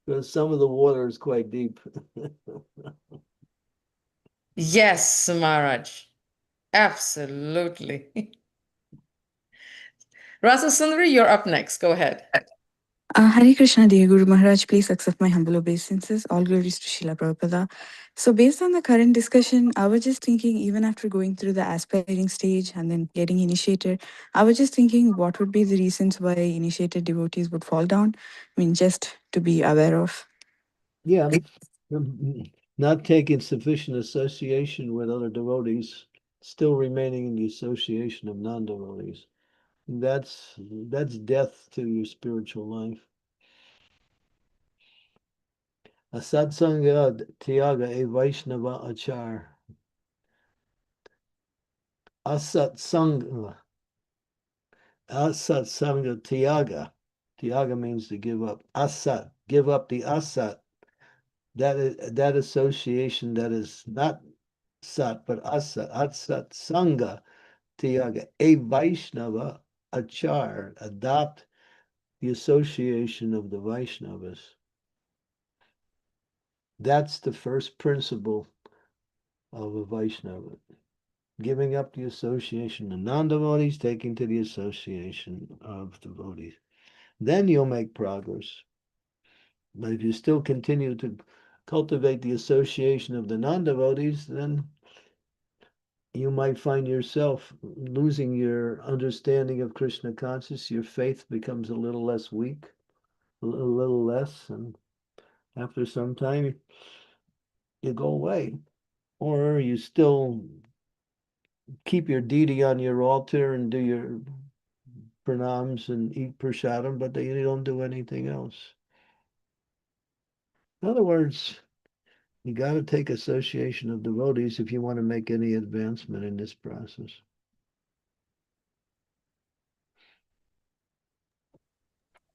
Because some of the water is quite deep. Yes, Maharaj. Absolutely. Rasa Sundari, you're up next. Go ahead. Hare Krishna, dear Guru Maharaj, please accept my humble obeisances. All glories to Srila Prabhupada. So, based on the current discussion, I was just thinking, even after going through the aspiring stage and then getting initiated, I was just thinking what would be the reasons why initiated devotees would fall down? I mean, just to be aware of. Yeah. Not taking sufficient association with other devotees, still remaining in the association of non-devotees. That's death to your spiritual life. Asatsanga Tyaga e Vaishnava Achar. Asatsanga Tyaga. Tyaga means to give up. Asat, give up the asat. That association that is not sat but asat. Asat Sangha Tyaga. A Vaishnava Achar. Adopt the association of the Vaishnavas. That's the first principle of a Vaishnava. Giving up the association of non-devotees, taking to the association of devotees. Then you'll make progress. But if you still continue to cultivate the association of the non-devotees, then you might find yourself losing your understanding of Krishna consciousness. Your faith becomes a little less weak, a little less, and after some time, you go away. Or you still keep your deity on your altar and do your pranams and eat prasadam, but you don't do anything else. In other words, you got to take association of devotees if you want to make any advancement in this process.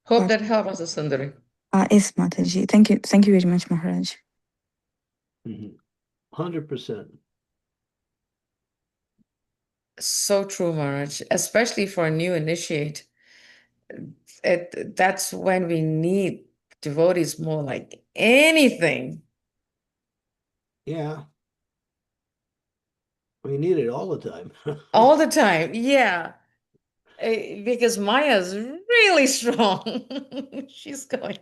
Hope that helped, Rasa Sundari. Yes, Mataji. Thank you. Thank you very much, Maharaj. 100%. So true, Maharaj, especially for a new initiate. That's when we need devotees more like anything. Yeah. We need it all the time. All the time. Yeah. Because Maya's really strong. She's going.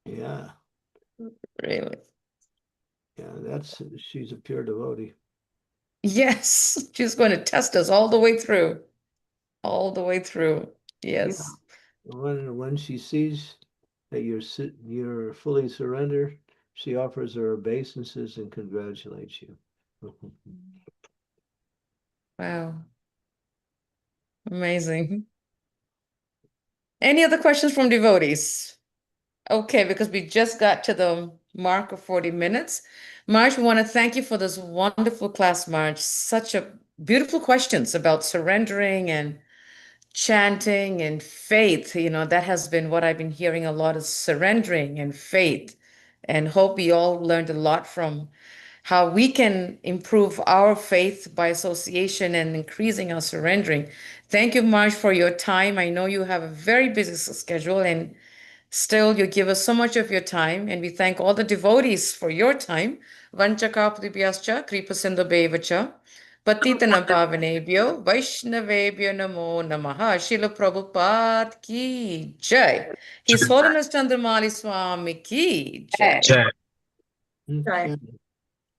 Yeah. Really. Yeah, she's a pure devotee. Yes. She's going to test us all the way through. All the way through. Yes. Yeah. When she sees that you're fully surrendered, she offers her obeisances and congratulates you. Wow. Amazing. Any other questions from devotees? Okay, because we just got to the mark of 40 minutes. Marge, we want to thank you for this wonderful class, Marge. Such a beautiful questions about surrendering and chanting and faith. You know, that has been what I've been hearing a lot is surrendering and faith. And hope we all learned a lot from how we can improve our faith by association and increasing our surrendering. Thank you, Marge, for your time. I know you have a very busy schedule and still you give us so much of your time, and we thank all the devotees for your time. Vanchakapribhyascha kripasindhubevacha patitana pavanebhyo vaishnavebhyo namo namaha. Srila Prabhupada ki jai. His Holiness Candramauli Swami ki jai. Okay.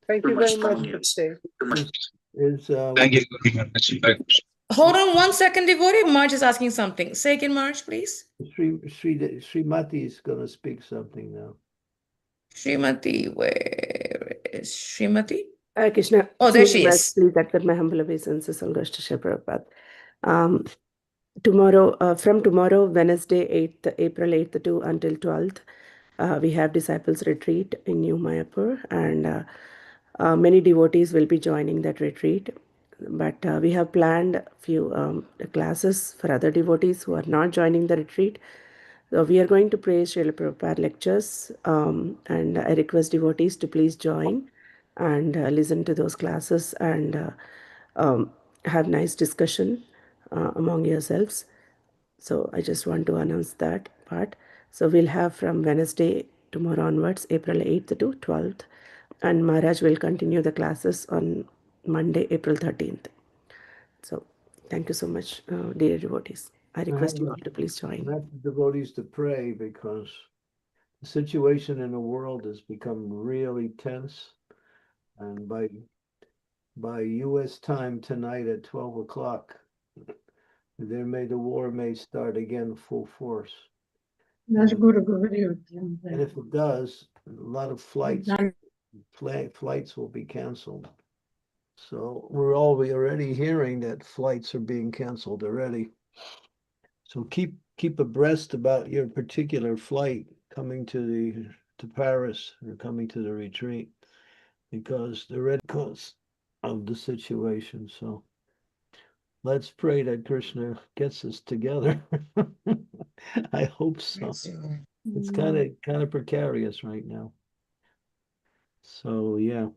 Thank you very much, Krishna. Thank you very much. Hold on one second, devotee. Marge is asking something. Say again, Marge, please. Srimati is going to speak something now. Srimati, where is Srimati? Krishna. Oh, there she Maharaj, is. please accept my humble obeisances. All goes to Srila Prabhupada. Tomorrow, from tomorrow, Wednesday, 8th, April 8th to until 12th, We have disciples retreat in New Mayapur, and many devotees will be joining that retreat. But we have planned a few classes for other devotees who are not joining the retreat. So we are going to praise Srila Prabhupada lectures, and I request devotees to please join and listen to those classes and have nice discussion among yourselves. So I just want to announce that part. So we'll have from Wednesday tomorrow onwards, April 8th to 12th, and Maharaj will continue the classes on Monday, April 13th. So thank you so much, dear devotees. I request you all to please I join. have devotees to pray because the situation in the world has become really tense, and by U.S. time tonight at 12 o'clock, the war may start again full force. And if it does, a lot of flights will be canceled. So we're already hearing that flights are being canceled already. So keep abreast about your particular flight coming to Paris or coming to the retreat, because the red coast of the situation. So let's pray that Krishna gets us together. I hope so. It's kind of precarious right now. So yeah,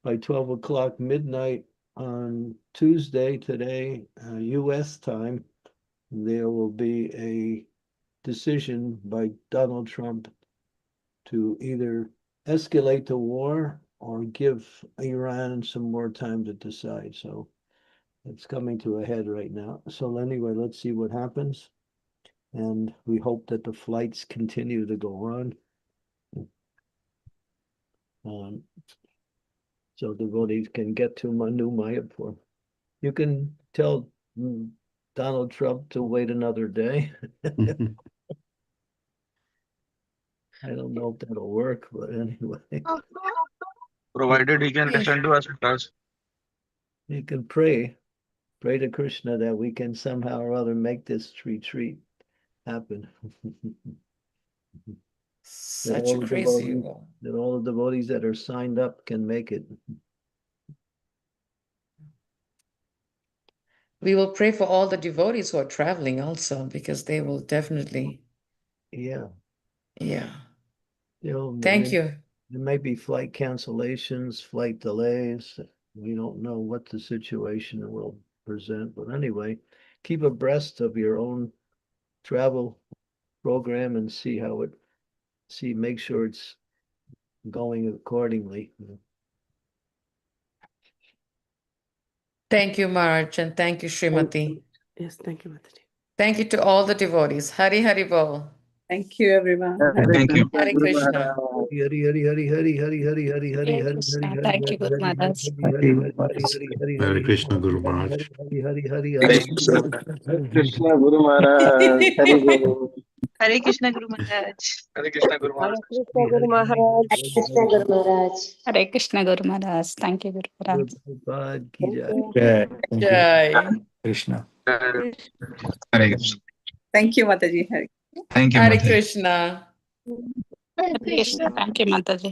by 12 o'clock midnight on Tuesday today, U.S. time, there will be a decision by Donald Trump to either escalate the war or give Iran some more time to decide. So it's coming to a head right now. So anyway, let's see what happens. And we hope that the flights continue to go on. So devotees can get to New Mayapur. You can tell Donald Trump to wait another day. I don't know if that'll work, but anyway. Provided he can listen to us, it does. You can pray to Krishna that we can somehow or other make this retreat happen. Such a crazy war. That all the devotees that are signed up can make it. We will pray for all the devotees who are traveling also, because they will definitely. Yeah. Yeah. Thank you. There may be flight cancellations, flight delays. We don't know what the situation will present, but anyway, keep abreast of your own travel program and make sure it's going accordingly. Thank you, Maharaj, and thank you, Srimati. Yes, thank you, Mataji. Thank you to all the devotees. Hari Hari Bol. Thank you, everyone. Thank you. Hare Krishna. Hari Hari Hari Hari Hari Hari Hari Hari Hare Hari Krishna. Hari Thank you, Guru Maharaj. Hare Krishna, Guru Maharaj. Krishna Guru Maharaj. Hari Guru. Hare Krishna, Guru Maharaj. Hare Krishna Guru Maharaj. Krishna Guru Maharaj. Krishna Guru Maharaj. Hare Krishna, Guru Maharaj. Thank you, Guru Maharaj. Prabhupada ki jai. Jai. Krishna. Hare Krishna. Thank you, Mataji. Thank you, Hare Mataji. Krishna. Hare Krishna. Thank you, Mataji.